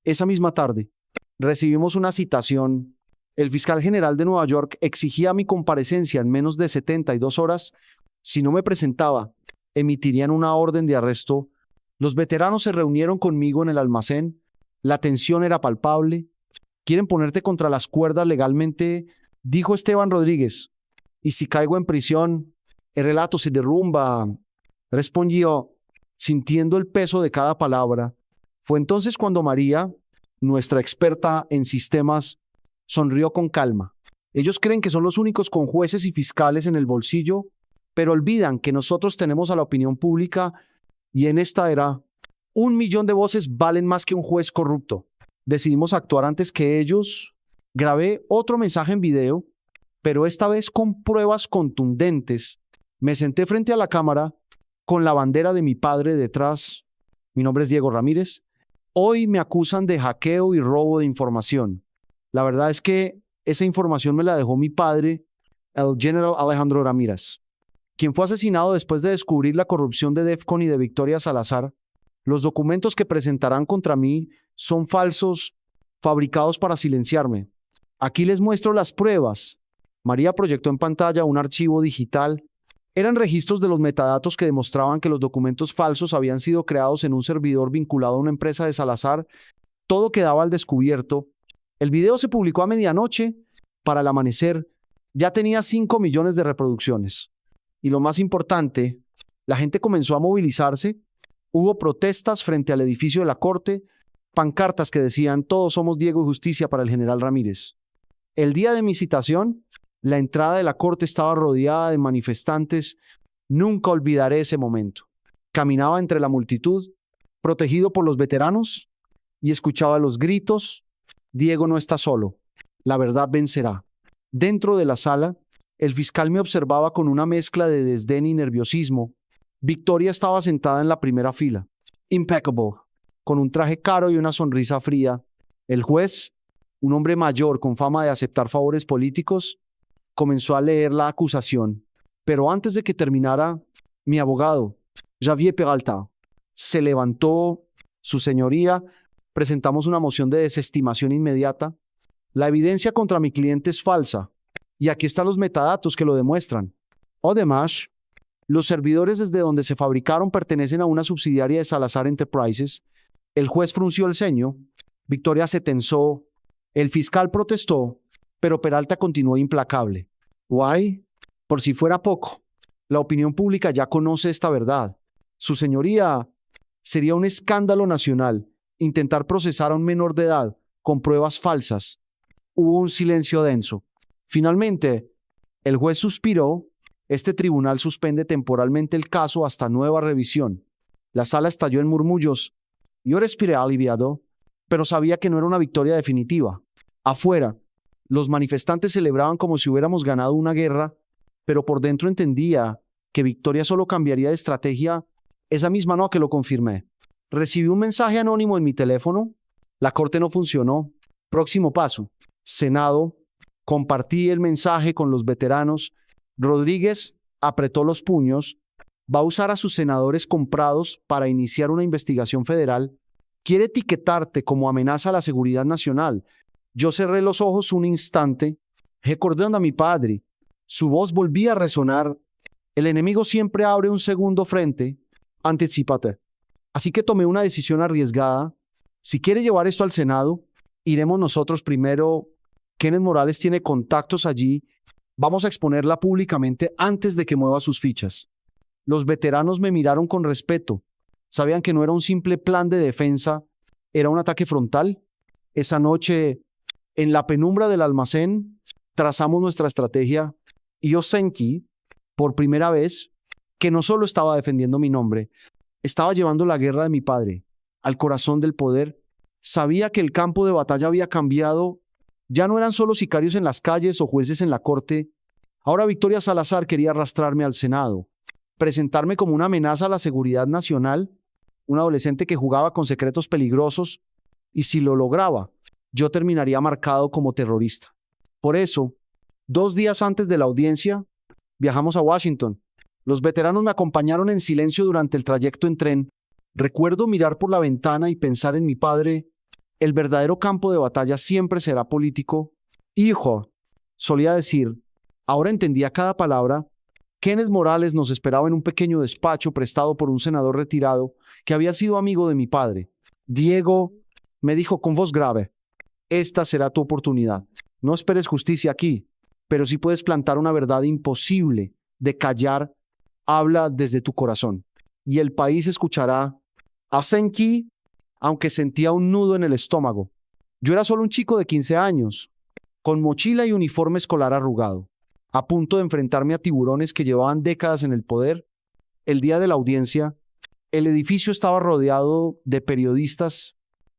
Esa misma tarde, recibimos una citación. El fiscal general de Nueva York exigía mi comparecencia en menos de 72 horas. Si no me presentaba, emitirían una orden de arresto. Los veteranos se reunieron conmigo en el almacén. La tensión era palpable. Quieren ponerte contra las cuerdas legalmente, dijo Esteban Rodríguez. Y si caigo en prisión, el relato se derrumba. Respondí yo, sintiendo el peso de cada palabra. Fue entonces cuando María, nuestra experta en sistemas, sonrió con calma. Ellos creen que son los únicos con jueces y fiscales en el bolsillo, pero olvidan que nosotros tenemos a la opinión pública, y en esta era, 1 millón de voces valen más que un juez corrupto. Decidimos actuar antes que ellos. Grabé otro mensaje en video, pero esta vez con pruebas contundentes. Me senté frente a la cámara con la bandera de mi padre detrás. Mi nombre es Diego Ramírez. Hoy me acusan de hackeo y robo de información. La verdad es que esa información me la dejó mi padre, el general Alejandro Ramírez, quien fue asesinado después de descubrir la corrupción de Defcon y de Victoria Salazar. Los documentos que presentarán contra mí son falsos, fabricados para silenciarme. Aquí les muestro las pruebas. María proyectó en pantalla un archivo digital. Eran registros de los metadatos que demostraban que los documentos falsos habían sido creados en un servidor vinculado a una empresa de Salazar. Todo quedaba al descubierto. El video se publicó a medianoche. Para el amanecer, ya tenía 5 millones de reproducciones. Y lo más importante, la gente comenzó a movilizarse. Hubo protestas frente al edificio de la Corte, pancartas que decían «Todos somos Diego y justicia para el general Ramírez». El día de mi citación, la entrada de la Corte estaba rodeada de manifestantes. Nunca olvidaré ese momento. Caminaba entre la multitud, protegido por los veteranos, y escuchaba los gritos: «Diego no está solo. La verdad vencerá». Dentro de la sala, el fiscal me observaba con una mezcla de desdén y nerviosismo. Victoria estaba sentada en la primera fila, impeccable, con un traje caro y una sonrisa fría. El juez, un hombre mayor con fama de aceptar favores políticos, comenzó a leer la acusación. Pero antes de que terminara, mi abogado, Javier Peralta, se levantó. Su señoría, presentamos una moción de desestimación inmediata. La evidencia contra mi cliente es falsa, y aquí están los metadatos que lo demuestran. Además, los servidores desde donde se fabricaron pertenecen a una subsidiaria de Salazar Enterprises. El juez frunció el ceño. Victoria se tensó. El fiscal protestó, pero Peralta continuó implacable. Why? Por si fuera poco, la opinión pública ya conoce esta verdad. Su señoría, sería un escándalo nacional intentar procesar a un menor de edad con pruebas falsas. Hubo un silencio denso. Finalmente, el juez suspiró. Este tribunal suspende temporalmente el caso hasta nueva revisión. La sala estalló en murmullos. Yo respiré aliviado, pero sabía que no era una victoria definitiva. Afuera, los manifestantes celebraban como si hubiéramos ganado una guerra, pero por dentro entendía que Victoria solo cambiaría de estrategia esa misma noche que lo confirmé. Recibí un mensaje anónimo en mi teléfono. La corte no funcionó. Próximo paso: Senado. Compartí el mensaje con los veteranos. Rodríguez apretó los puños. va a usar a sus senadores comprados para iniciar una investigación federal. Quiere etiquetarte como amenaza a la seguridad nacional. Yo cerré los ojos un instante, recordando a mi padre. Su voz volvía a resonar. El enemigo siempre abre un segundo frente. Anticípate. Así que tomé una decisión arriesgada. Si quiere llevar esto al Senado, iremos nosotros primero. Kenneth Morales tiene contactos allí. Vamos a exponerla públicamente antes de que mueva sus fichas. Los veteranos me miraron con respeto. Sabían que no era un simple plan de defensa, era un ataque frontal. Esa noche, en la penumbra del almacén, trazamos nuestra estrategia y yo sentí, por primera vez, que no solo estaba defendiendo mi nombre, estaba llevando la guerra de mi padre al corazón del poder. Sabía que el campo de batalla había cambiado. Ya no eran solo sicarios en las calles o jueces en la corte. Ahora Victoria Salazar quería arrastrarme al Senado, presentarme como una amenaza a la seguridad nacional, un adolescente que jugaba con secretos peligrosos, y si lo lograba, yo terminaría marcado como terrorista. Por eso, 2 días antes de la audiencia, viajamos a Washington. Los veteranos me acompañaron en silencio durante el trayecto en tren. Recuerdo mirar por la ventana y pensar en mi padre. El verdadero campo de batalla siempre será político. Hijo, solía decir. Ahora entendía cada palabra. Kenneth Morales nos esperaba en un pequeño despacho prestado por un senador retirado que había sido amigo de mi padre. Diego, me dijo con voz grave, esta será tu oportunidad. No esperes justicia aquí, pero si puedes plantar una verdad imposible de callar, habla desde tu corazón. Y el país escuchará. Asenki, aunque sentía un nudo en el estómago. Yo era solo un chico de 15 años, con mochila y uniforme escolar arrugado, a punto de enfrentarme a tiburones que llevaban décadas en el poder. El día de la audiencia, el edificio estaba rodeado de periodistas.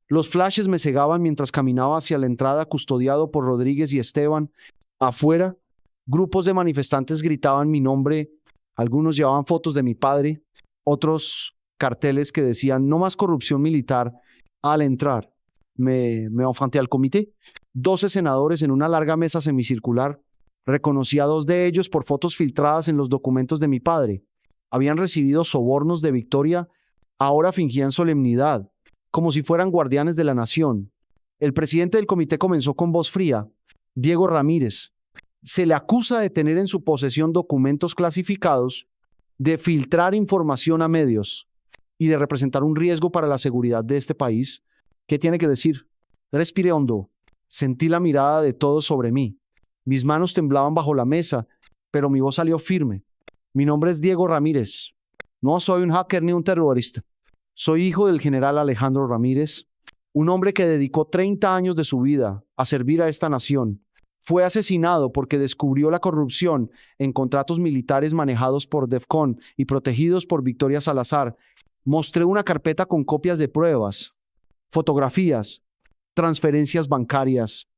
Los flashes me cegaban mientras caminaba hacia la entrada custodiado por Rodríguez y Esteban. Afuera, grupos de manifestantes gritaban mi nombre. Algunos llevaban fotos de mi padre, otros carteles que decían no más corrupción militar. Al entrar, me enfrenté al comité. 12 senadores en una larga mesa semicircular. Reconocí a 2 de ellos por fotos filtradas en los documentos de mi padre. Habían recibido sobornos de Victoria, ahora fingían solemnidad, como si fueran guardianes de la nación. El presidente del comité comenzó con voz fría. Diego Ramírez. Se le acusa de tener en su posesión documentos clasificados, de filtrar información a medios y de representar un riesgo para la seguridad de este país. ¿Qué tiene que decir? Respiré hondo. Sentí la mirada de todos sobre mí. Mis manos temblaban bajo la mesa, pero mi voz salió firme. Mi nombre es Diego Ramírez. No soy un hacker ni un terrorista. Soy hijo del general Alejandro Ramírez, un hombre que dedicó 30 años de su vida a servir a esta nación. Fue asesinado porque descubrió la corrupción en contratos militares manejados por DEFCON y protegidos por Victoria Salazar. Mostré una carpeta con copias de pruebas, fotografías, transferencias bancarias,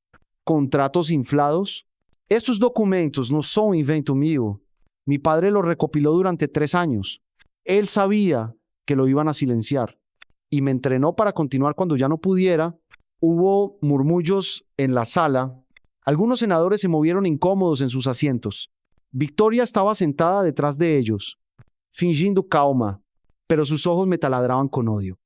contratos inflados. Estos documentos no son invento mío. Mi padre los recopiló durante 3 años. Él sabía que lo iban a silenciar y me entrenó para continuar cuando ya no pudiera. Hubo murmullos en la sala. Algunos senadores se movieron incómodos en sus asientos. Victoria estaba sentada detrás de ellos, fingiendo calma, pero sus ojos me taladraban con odio.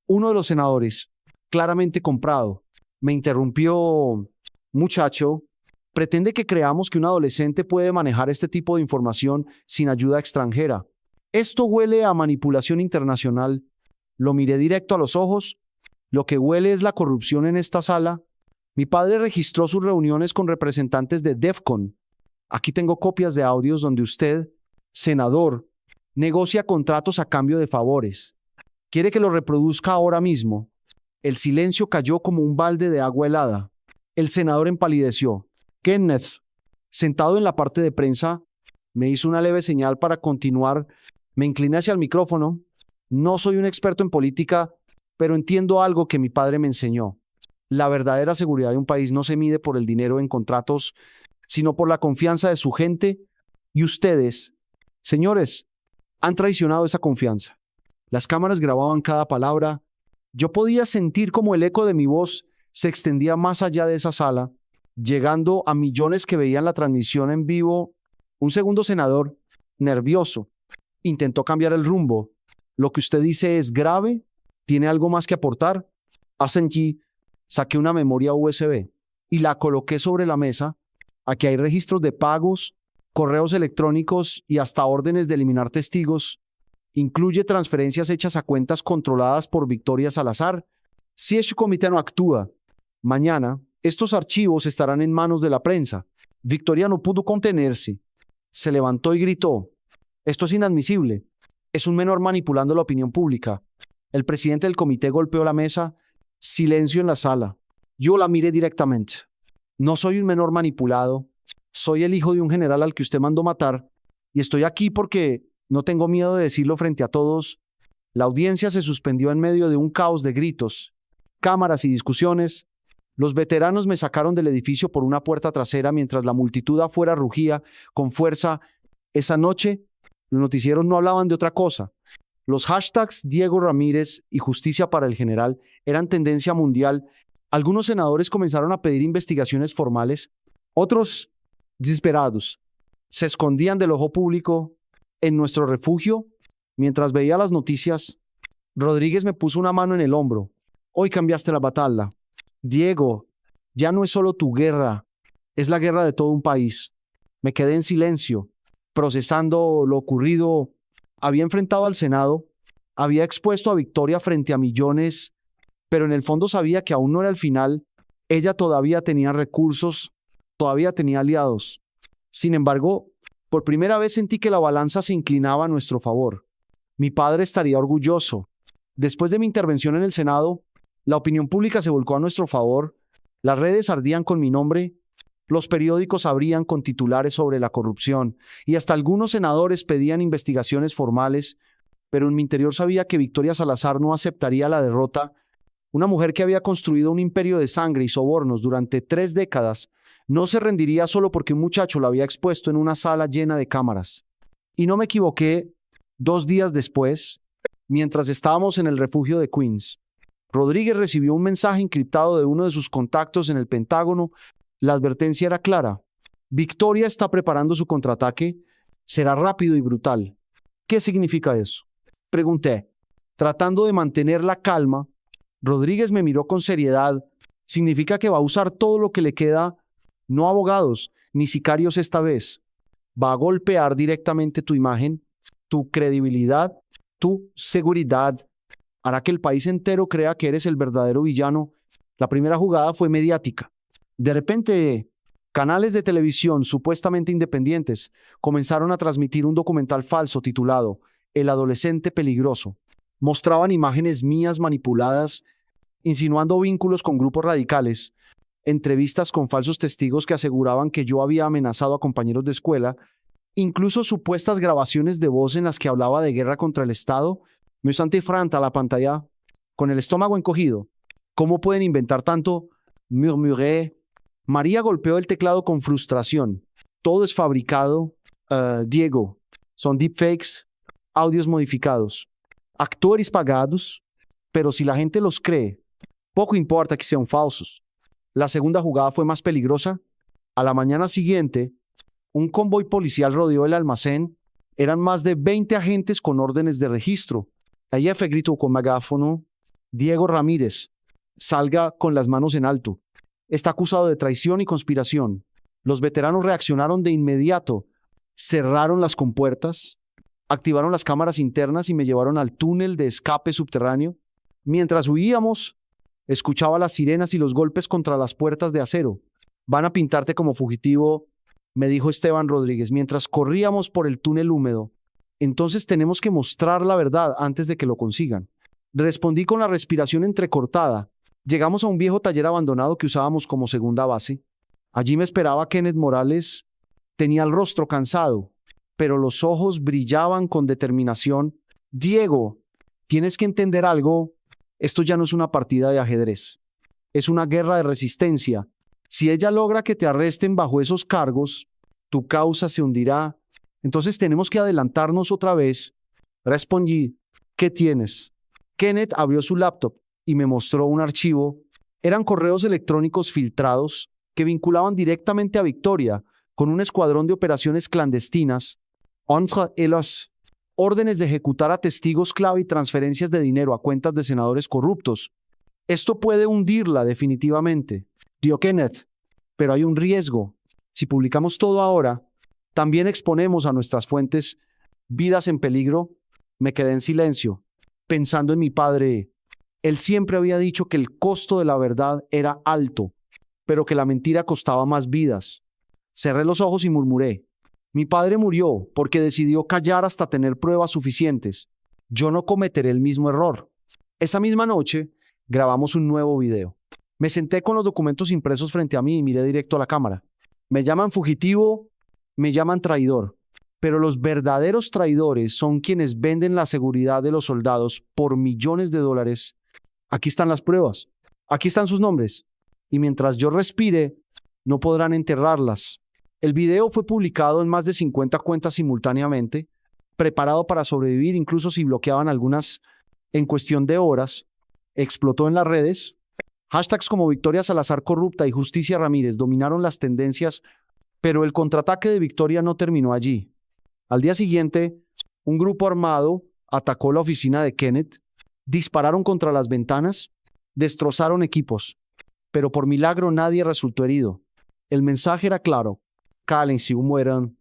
Uno de los senadores, claramente comprado, me interrumpió. Muchacho, pretende que creamos que un adolescente puede manejar este tipo de información sin ayuda extranjera. Esto huele a manipulación internacional. Lo miré directo a los ojos. Lo que huele es la corrupción en esta sala. Mi padre registró sus reuniones con representantes de DEFCON. Aquí tengo copias de audios donde usted, senador, negocia contratos a cambio de favores. ¿Quiere que lo reproduzca ahora mismo? El silencio cayó como un balde de agua helada. El senador empalideció. Kenneth, sentado en la parte de prensa, me hizo una leve señal para continuar. Me incliné hacia el micrófono. No soy un experto en política, pero entiendo algo que mi padre me enseñó. La verdadera seguridad de un país no se mide por el dinero en contratos, sino por la confianza de su gente. Y ustedes, señores, han traicionado esa confianza. Las cámaras grababan cada palabra. Yo podía sentir cómo el eco de mi voz se extendía más allá de esa sala, llegando a millones que veían la transmisión en vivo. Un segundo senador, nervioso, Intentó cambiar el rumbo. Lo que usted dice es grave. ¿Tiene algo más que aportar? Asenji, saqué una memoria USB y la coloqué sobre la mesa. Aquí hay registros de pagos, correos electrónicos y hasta órdenes de eliminar testigos. Incluye transferencias hechas a cuentas controladas por Victoria Salazar. Si este comité no actúa, mañana estos archivos estarán en manos de la prensa. Victoria no pudo contenerse. Se levantó y gritó: esto es inadmisible. Es un menor manipulando la opinión pública. El presidente del comité golpeó la mesa. Silencio en la sala. Yo la miré directamente. No soy un menor manipulado. Soy el hijo de un general al que usted mandó matar. Y estoy aquí porque no tengo miedo de decirlo frente a todos. La audiencia se suspendió en medio de un caos de gritos, cámaras y discusiones. Los veteranos me sacaron del edificio por una puerta trasera mientras la multitud afuera rugía con fuerza. Esa noche, los noticieros no hablaban de otra cosa. Los hashtags Diego Ramírez y Justicia para el General eran tendencia mundial. Algunos senadores comenzaron a pedir investigaciones formales. Otros, desesperados, se escondían del ojo público. En nuestro refugio, mientras veía las noticias, Rodríguez me puso una mano en el hombro. Hoy cambiaste la batalla. Diego, ya no es solo tu guerra, es la guerra de todo un país. Me quedé en silencio, procesando lo ocurrido. Había enfrentado al Senado, había expuesto a Victoria frente a millones, pero en el fondo sabía que aún no era el final. Ella todavía tenía recursos, todavía tenía aliados. Sin embargo, por primera vez sentí que la balanza se inclinaba a nuestro favor. Mi padre estaría orgulloso. Después de mi intervención en el Senado, la opinión pública se volcó a nuestro favor. Las redes ardían con mi nombre. Los periódicos abrían con titulares sobre la corrupción y hasta algunos senadores pedían investigaciones formales, pero en mi interior sabía que Victoria Salazar no aceptaría la derrota. Una mujer que había construido un imperio de sangre y sobornos durante 3 décadas no se rendiría solo porque un muchacho la había expuesto en una sala llena de cámaras. Y no me equivoqué. 2 días después, mientras estábamos en el refugio de Queens, Rodríguez recibió un mensaje encriptado de uno de sus contactos en el Pentágono. La advertencia era clara. Victoria está preparando su contraataque. Será rápido y brutal. ¿Qué significa eso? Pregunté. Tratando de mantener la calma, Rodríguez me miró con seriedad. Significa que va a usar todo lo que le queda. No abogados, ni sicarios esta vez. Va a golpear directamente tu imagen, tu credibilidad, tu seguridad. Hará que el país entero crea que eres el verdadero villano. La primera jugada fue mediática. De repente, canales de televisión supuestamente independientes comenzaron a transmitir un documental falso titulado El adolescente peligroso. Mostraban imágenes mías manipuladas, insinuando vínculos con grupos radicales, entrevistas con falsos testigos que aseguraban que yo había amenazado a compañeros de escuela, incluso supuestas grabaciones de voz en las que hablaba de guerra contra el Estado. Me senté frente a la pantalla, con el estómago encogido. ¿Cómo pueden inventar tanto? Murmuré. María golpeó el teclado con frustración. Todo es fabricado. Diego, son deepfakes, audios modificados, actores pagados, pero si la gente los cree, poco importa que sean falsos. La segunda jugada fue más peligrosa. A la mañana siguiente, un convoy policial rodeó el almacén. Eran más de 20 agentes con órdenes de registro. La jefe gritó con megáfono: Diego Ramírez, salga con las manos en alto. Está acusado de traición y conspiración. Los veteranos reaccionaron de inmediato. Cerraron las compuertas, activaron las cámaras internas y me llevaron al túnel de escape subterráneo. Mientras huíamos, escuchaba las sirenas y los golpes contra las puertas de acero. Van a pintarte como fugitivo, me dijo Esteban Rodríguez, mientras corríamos por el túnel húmedo. Entonces tenemos que mostrar la verdad antes de que lo consigan. Respondí con la respiración entrecortada. Llegamos a un viejo taller abandonado que usábamos como segunda base. Allí me esperaba Kenneth Morales. Tenía el rostro cansado, pero los ojos brillaban con determinación. Diego, tienes que entender algo. Esto ya no es una partida de ajedrez. Es una guerra de resistencia. Si ella logra que te arresten bajo esos cargos, tu causa se hundirá. Entonces tenemos que adelantarnos otra vez. Respondí. ¿Qué tienes? Kenneth abrió su laptop y me mostró un archivo. Eran correos electrónicos filtrados que vinculaban directamente a Victoria con un escuadrón de operaciones clandestinas. Entre ellos, órdenes de ejecutar a testigos clave y transferencias de dinero a cuentas de senadores corruptos. Esto puede hundirla definitivamente, dijo Kenneth, pero hay un riesgo. Si publicamos todo ahora, también exponemos a nuestras fuentes vidas en peligro. Me quedé en silencio, pensando en mi padre. Él siempre había dicho que el costo de la verdad era alto, pero que la mentira costaba más vidas. Cerré los ojos y murmuré. Mi padre murió porque decidió callar hasta tener pruebas suficientes. Yo no cometeré el mismo error. Esa misma noche, grabamos un nuevo video. Me senté con los documentos impresos frente a mí y miré directo a la cámara. Me llaman fugitivo, me llaman traidor, pero los verdaderos traidores son quienes venden la seguridad de los soldados por millones de dólares. Aquí están las pruebas, aquí están sus nombres, y mientras yo respire, no podrán enterrarlas. El video fue publicado en más de 50 cuentas simultáneamente, preparado para sobrevivir incluso si bloqueaban algunas en cuestión de horas. Explotó en las redes. Hashtags como Victoria Salazar corrupta y Justicia Ramírez dominaron las tendencias, pero el contraataque de Victoria no terminó allí. Al día siguiente, un grupo armado atacó la oficina de Kenneth, dispararon contra las ventanas, destrozaron equipos, pero por milagro nadie resultó herido. El mensaje era claro: cállense o mueran.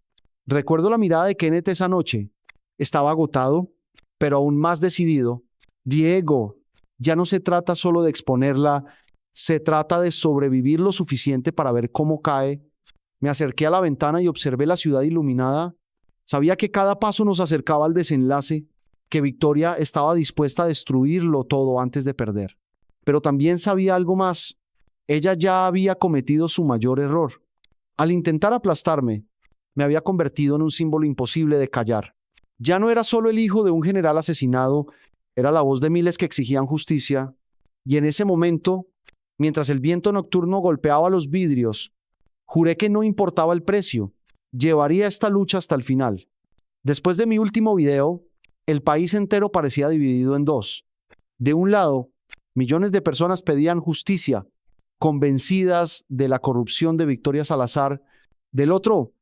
Recuerdo la mirada de Kenneth esa noche. Estaba agotado, pero aún más decidido. Diego, ya no se trata solo de exponerla, se trata de sobrevivir lo suficiente para ver cómo cae. Me acerqué a la ventana y observé la ciudad iluminada. Sabía que cada paso nos acercaba al desenlace, que Victoria estaba dispuesta a destruirlo todo antes de perder. Pero también sabía algo más. Ella ya había cometido su mayor error. Al intentar aplastarme, me había convertido en un símbolo imposible de callar. Ya no era solo el hijo de un general asesinado, era la voz de miles que exigían justicia. Y en ese momento, mientras el viento nocturno golpeaba los vidrios, juré que no importaba el precio, llevaría esta lucha hasta el final. Después de mi último video, el país entero parecía dividido en dos. De un lado, millones de personas pedían justicia, convencidas de la corrupción de Victoria Salazar. Del otro,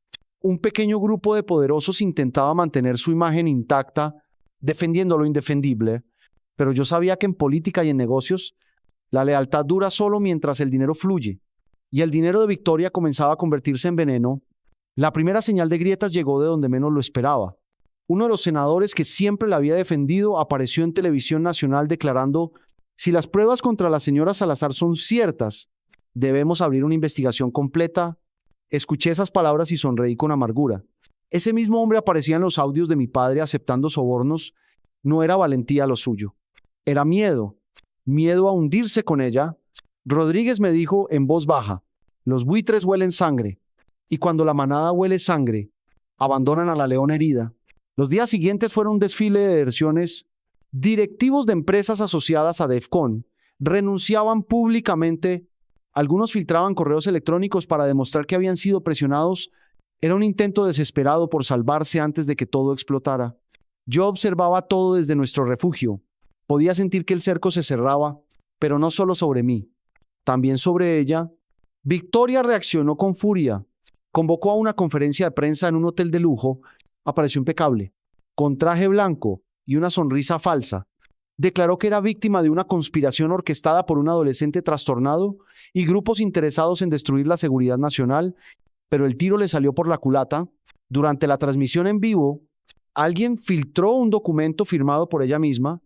un pequeño grupo de poderosos intentaba mantener su imagen intacta, defendiendo lo indefendible. Pero yo sabía que en política y en negocios, la lealtad dura solo mientras el dinero fluye. Y el dinero de Victoria comenzaba a convertirse en veneno. La primera señal de grietas llegó de donde menos lo esperaba. Uno de los senadores que siempre la había defendido apareció en televisión nacional declarando: si las pruebas contra la señora Salazar son ciertas, debemos abrir una investigación completa. Escuché esas palabras y sonreí con amargura. Ese mismo hombre aparecía en los audios de mi padre aceptando sobornos. No era valentía lo suyo. Era miedo. Miedo a hundirse con ella. Rodríguez me dijo en voz baja: los buitres huelen sangre. Y cuando la manada huele sangre, abandonan a la leona herida. Los días siguientes fueron un desfile de versiones. Directivos de empresas asociadas a DEFCON renunciaban públicamente. Algunos filtraban correos electrónicos para demostrar que habían sido presionados. Era un intento desesperado por salvarse antes de que todo explotara. Yo observaba todo desde nuestro refugio. Podía sentir que el cerco se cerraba, pero no solo sobre mí, también sobre ella. Victoria reaccionó con furia. Convocó a una conferencia de prensa en un hotel de lujo. Apareció impecable, con traje blanco y una sonrisa falsa. Declaró que era víctima de una conspiración orquestada por un adolescente trastornado y grupos interesados en destruir la seguridad nacional, pero el tiro le salió por la culata. Durante la transmisión en vivo, alguien filtró un documento firmado por ella misma,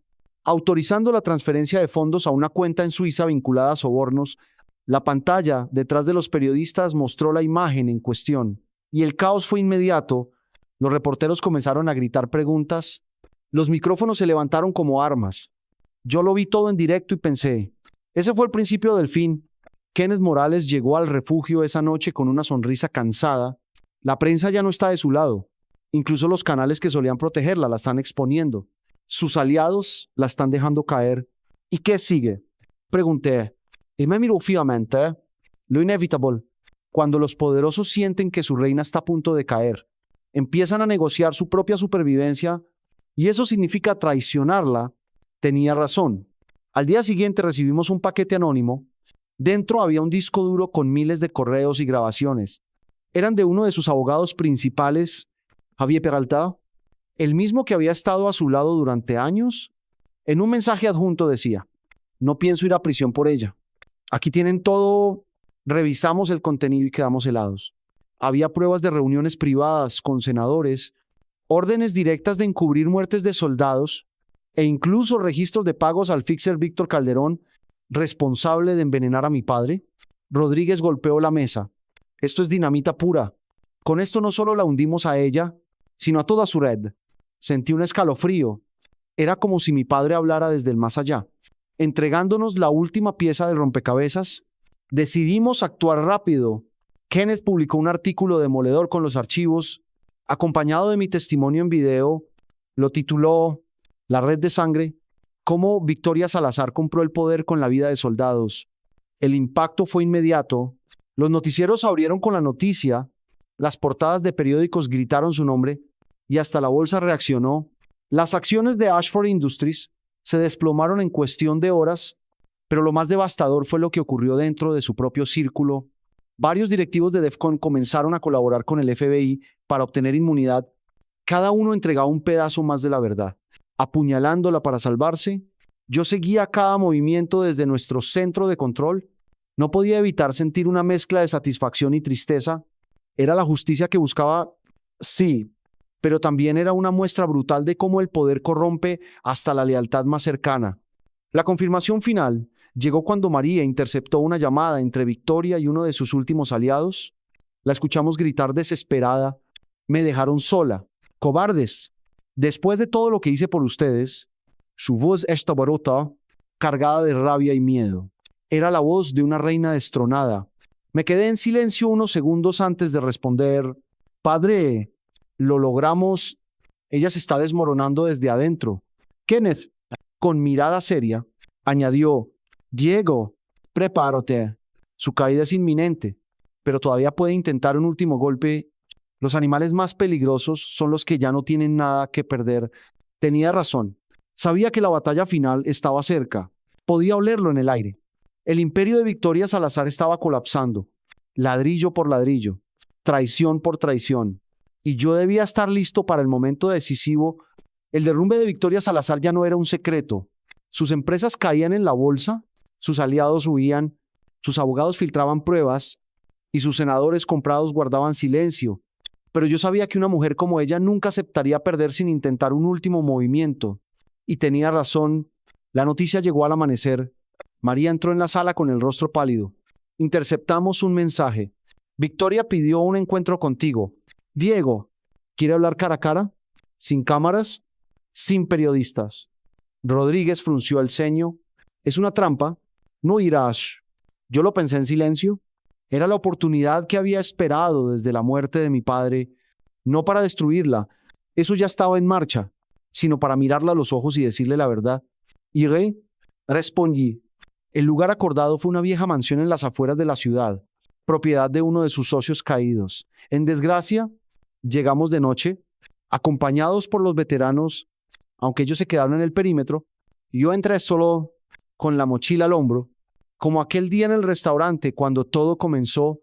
autorizando la transferencia de fondos a una cuenta en Suiza vinculada a sobornos. La pantalla detrás de los periodistas mostró la imagen en cuestión, y el caos fue inmediato. Los reporteros comenzaron a gritar preguntas. Los micrófonos se levantaron como armas. Yo lo vi todo en directo y pensé: ese fue el principio del fin. Kenneth Morales llegó al refugio esa noche con una sonrisa cansada. La prensa ya no está de su lado. Incluso los canales que solían protegerla la están exponiendo. Sus aliados la están dejando caer. ¿Y qué sigue?, pregunté. Y me miró fijamente. Lo inevitable. Cuando los poderosos sienten que su reina está a punto de caer, empiezan a negociar su propia supervivencia, y eso significa traicionarla. Tenía razón. Al día siguiente recibimos un paquete anónimo. Dentro había un disco duro con miles de correos y grabaciones. Eran de uno de sus abogados principales, Javier Peralta. el mismo que había estado a su lado durante años. En un mensaje adjunto decía: no pienso ir a prisión por ella. Aquí tienen todo, revisamos el contenido y quedamos helados. Había pruebas de reuniones privadas con senadores, órdenes directas de encubrir muertes de soldados e incluso registros de pagos al fixer Víctor Calderón, responsable de envenenar a mi padre. Rodríguez golpeó la mesa. Esto es dinamita pura. Con esto no solo la hundimos a ella, sino a toda su red. Sentí un escalofrío. Era como si mi padre hablara desde el más allá. Entregándonos la última pieza del rompecabezas, decidimos actuar rápido. Kenneth publicó un artículo demoledor con los archivos, acompañado de mi testimonio en video. Lo tituló La red de sangre, cómo Victoria Salazar compró el poder con la vida de soldados. El impacto fue inmediato. Los noticieros abrieron con la noticia, las portadas de periódicos gritaron su nombre y hasta la bolsa reaccionó. Las acciones de Ashford Industries se desplomaron en cuestión de horas, pero lo más devastador fue lo que ocurrió dentro de su propio círculo. Varios directivos de DEFCON comenzaron a colaborar con el FBI para obtener inmunidad. Cada uno entregaba un pedazo más de la verdad, apuñalándola para salvarse. Yo seguía cada movimiento desde nuestro centro de control. No podía evitar sentir una mezcla de satisfacción y tristeza. Era la justicia que buscaba, sí, pero también era una muestra brutal de cómo el poder corrompe hasta la lealtad más cercana. La confirmación final llegó cuando María interceptó una llamada entre Victoria y uno de sus últimos aliados. La escuchamos gritar desesperada: me dejaron sola, cobardes. Después de todo lo que hice por ustedes. Su voz estaba rota, cargada de rabia y miedo. Era la voz de una reina destronada. Me quedé en silencio unos segundos antes de responder: padre, lo logramos. Ella se está desmoronando desde adentro. Kenneth, con mirada seria, añadió: Diego, prepárate. Su caída es inminente, pero todavía puede intentar un último golpe. Los animales más peligrosos son los que ya no tienen nada que perder. Tenía razón. Sabía que la batalla final estaba cerca. Podía olerlo en el aire. El imperio de Victoria Salazar estaba colapsando, ladrillo por ladrillo, traición por traición. Y yo debía estar listo para el momento decisivo. El derrumbe de Victoria Salazar ya no era un secreto. Sus empresas caían en la bolsa, sus aliados huían, sus abogados filtraban pruebas y sus senadores comprados guardaban silencio. Pero yo sabía que una mujer como ella nunca aceptaría perder sin intentar un último movimiento. Y tenía razón. La noticia llegó al amanecer. María entró en la sala con el rostro pálido. Interceptamos un mensaje. Victoria pidió un encuentro contigo. Diego, ¿quiere hablar cara a cara? ¿Sin cámaras? Sin periodistas. Rodríguez frunció el ceño. Es una trampa. No irás. Yo lo pensé en silencio. Era la oportunidad que había esperado desde la muerte de mi padre, no para destruirla, eso ya estaba en marcha, sino para mirarla a los ojos y decirle la verdad. Iré, respondí. El lugar acordado fue una vieja mansión en las afueras de la ciudad, propiedad de uno de sus socios caídos. En desgracia, llegamos de noche, acompañados por los veteranos, aunque ellos se quedaron en el perímetro. Yo entré solo con la mochila al hombro. Como aquel día en el restaurante cuando todo comenzó,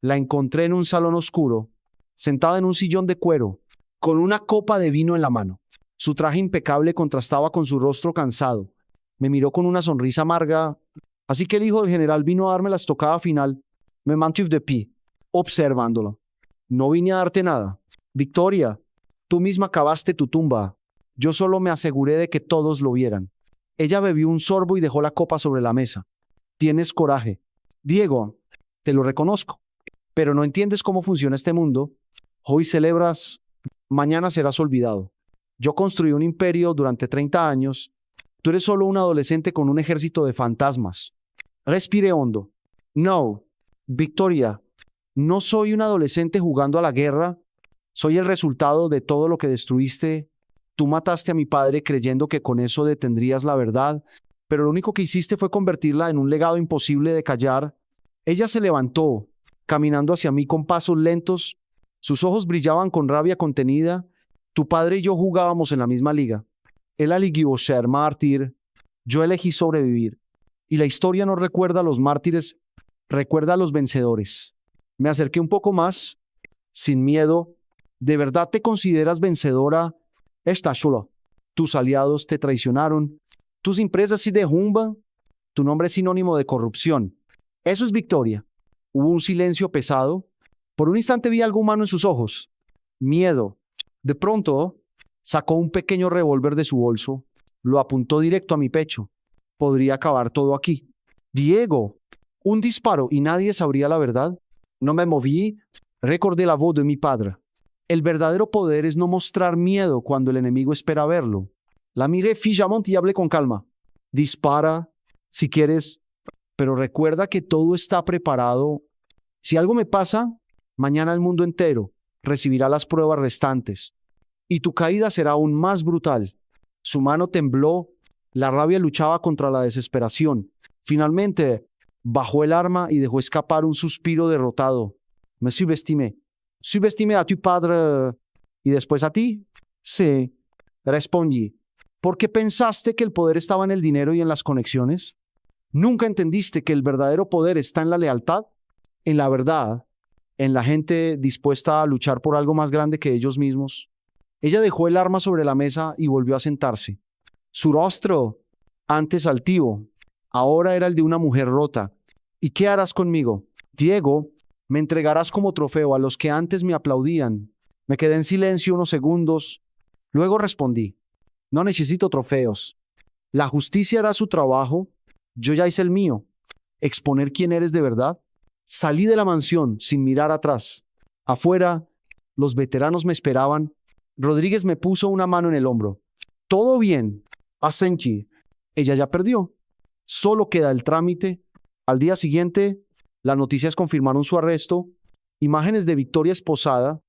la encontré en un salón oscuro, sentada en un sillón de cuero, con una copa de vino en la mano. Su traje impecable contrastaba con su rostro cansado. Me miró con una sonrisa amarga, así que el hijo del general vino a darme la estocada final. Me mantuve de pie, observándola. No vine a darte nada. Victoria, tú misma cavaste tu tumba. Yo solo me aseguré de que todos lo vieran. Ella bebió un sorbo y dejó la copa sobre la mesa. Tienes coraje. Diego, te lo reconozco, pero no entiendes cómo funciona este mundo. Hoy celebras, mañana serás olvidado. Yo construí un imperio durante 30 años. Tú eres solo un adolescente con un ejército de fantasmas. Respire hondo. No, Victoria, no soy un adolescente jugando a la guerra. Soy el resultado de todo lo que destruiste. Tú mataste a mi padre creyendo que con eso detendrías la verdad, pero lo único que hiciste fue convertirla en un legado imposible de callar. Ella se levantó, caminando hacia mí con pasos lentos. Sus ojos brillaban con rabia contenida. Tu padre y yo jugábamos en la misma liga. Él eligió ser mártir. Yo elegí sobrevivir. Y la historia no recuerda a los mártires, recuerda a los vencedores. Me acerqué un poco más, sin miedo. ¿De verdad te consideras vencedora Está solo. Tus aliados te traicionaron, tus empresas se derrumban, tu nombre es sinónimo de corrupción. Eso es victoria. Hubo un silencio pesado. Por un instante vi algo humano en sus ojos. Miedo. De pronto, sacó un pequeño revólver de su bolso, lo apuntó directo a mi pecho. Podría acabar todo aquí. Diego, un disparo y nadie sabría la verdad. No me moví, recordé la voz de mi padre. El verdadero poder es no mostrar miedo cuando el enemigo espera verlo. La miré fijamente y hablé con calma. Dispara, si quieres, pero recuerda que todo está preparado. Si algo me pasa, mañana el mundo entero recibirá las pruebas restantes. Y tu caída será aún más brutal. Su mano tembló, la rabia luchaba contra la desesperación. Finalmente, bajó el arma y dejó escapar un suspiro derrotado. Me subestimé. Subestimé a tu padre y después a ti. Sí, respondí. ¿Por qué pensaste que el poder estaba en el dinero y en las conexiones? ¿Nunca entendiste que el verdadero poder está en la lealtad, en la verdad, en la gente dispuesta a luchar por algo más grande que ellos mismos? Ella dejó el arma sobre la mesa y volvió a sentarse. Su rostro, antes altivo, ahora era el de una mujer rota. ¿Y qué harás conmigo? Diego, me entregarás como trofeo a los que antes me aplaudían. Me quedé en silencio unos segundos. Luego respondí. No necesito trofeos. La justicia hará su trabajo. Yo ya hice el mío. Exponer quién eres de verdad. Salí de la mansión sin mirar atrás. Afuera, los veteranos me esperaban. Rodríguez me puso una mano en el hombro. Todo bien. Asenchi. Ella ya perdió. Solo queda el trámite. Al día siguiente, las noticias confirmaron su arresto. Imágenes de Victoria esposada,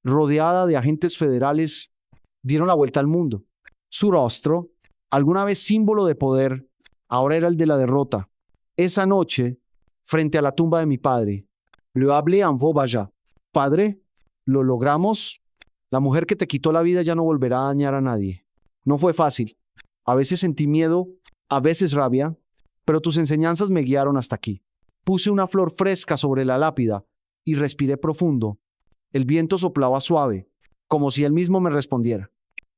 rodeada de agentes federales, dieron la vuelta al mundo. Su rostro, alguna vez símbolo de poder, ahora era el de la derrota. Esa noche, frente a la tumba de mi padre, le hablé en voz baja. Padre, lo logramos. La mujer que te quitó la vida ya no volverá a dañar a nadie. No fue fácil. A veces sentí miedo, a veces rabia, pero tus enseñanzas me guiaron hasta aquí. Puse una flor fresca sobre la lápida y respiré profundo. El viento soplaba suave, como si él mismo me respondiera.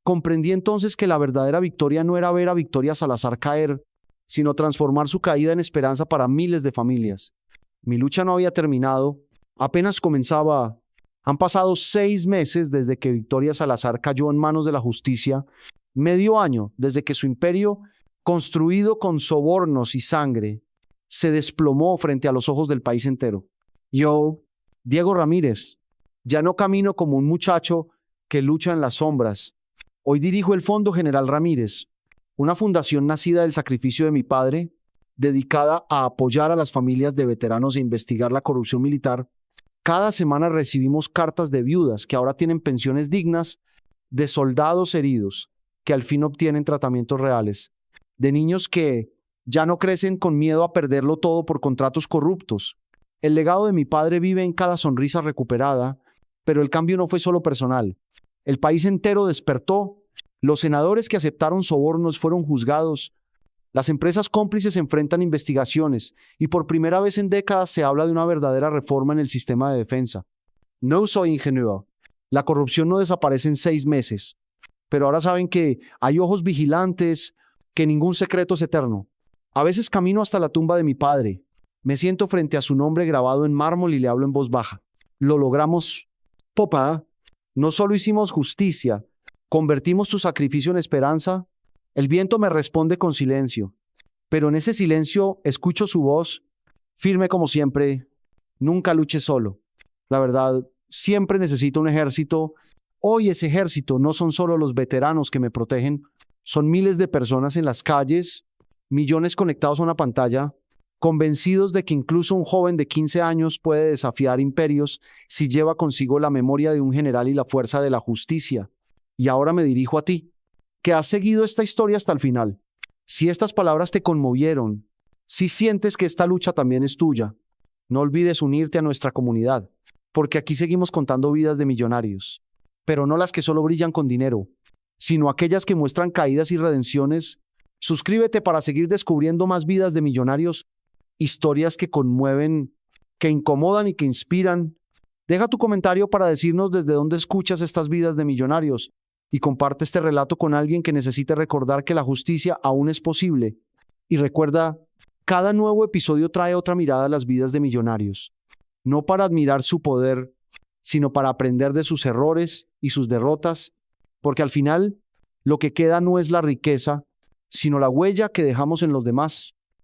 Comprendí entonces que la verdadera victoria no era ver a Victoria Salazar caer, sino transformar su caída en esperanza para miles de familias. Mi lucha no había terminado, apenas comenzaba. Han pasado 6 meses desde que Victoria Salazar cayó en manos de la justicia, medio año desde que su imperio, construido con sobornos y sangre, se desplomó frente a los ojos del país entero. Yo, Diego Ramírez, ya no camino como un muchacho que lucha en las sombras. Hoy dirijo el Fondo General Ramírez, una fundación nacida del sacrificio de mi padre, dedicada a apoyar a las familias de veteranos e investigar la corrupción militar. Cada semana recibimos cartas de viudas que ahora tienen pensiones dignas, de soldados heridos que al fin obtienen tratamientos reales, de niños que ya no crecen con miedo a perderlo todo por contratos corruptos. El legado de mi padre vive en cada sonrisa recuperada, pero el cambio no fue solo personal. El país entero despertó, los senadores que aceptaron sobornos fueron juzgados, las empresas cómplices enfrentan investigaciones y por primera vez en décadas se habla de una verdadera reforma en el sistema de defensa. No soy ingenuo. La corrupción no desaparece en 6 meses, pero ahora saben que hay ojos vigilantes, que ningún secreto es eterno. A veces camino hasta la tumba de mi padre. Me siento frente a su nombre grabado en mármol y le hablo en voz baja. Lo logramos, papá. No solo hicimos justicia, convertimos tu sacrificio en esperanza. El viento me responde con silencio, pero en ese silencio escucho su voz, firme como siempre. Nunca luche solo. La verdad, siempre necesito un ejército. Hoy ese ejército no son solo los veteranos que me protegen, son miles de personas en las calles, millones conectados a una pantalla, convencidos de que incluso un joven de 15 años puede desafiar imperios si lleva consigo la memoria de un general y la fuerza de la justicia. Y ahora me dirijo a ti, que has seguido esta historia hasta el final. Si estas palabras te conmovieron, si sientes que esta lucha también es tuya, no olvides unirte a nuestra comunidad, porque aquí seguimos contando vidas de millonarios, pero no las que solo brillan con dinero, sino aquellas que muestran caídas y redenciones. Suscríbete para seguir descubriendo más vidas de millonarios, historias que conmueven, que incomodan y que inspiran. Deja tu comentario para decirnos desde dónde escuchas estas vidas de millonarios. y comparte este relato con alguien que necesite recordar que la justicia aún es posible. Y recuerda, cada nuevo episodio trae otra mirada a las vidas de millonarios, no para admirar su poder, sino para aprender de sus errores y sus derrotas, porque al final lo que queda no es la riqueza, sino la huella que dejamos en los demás.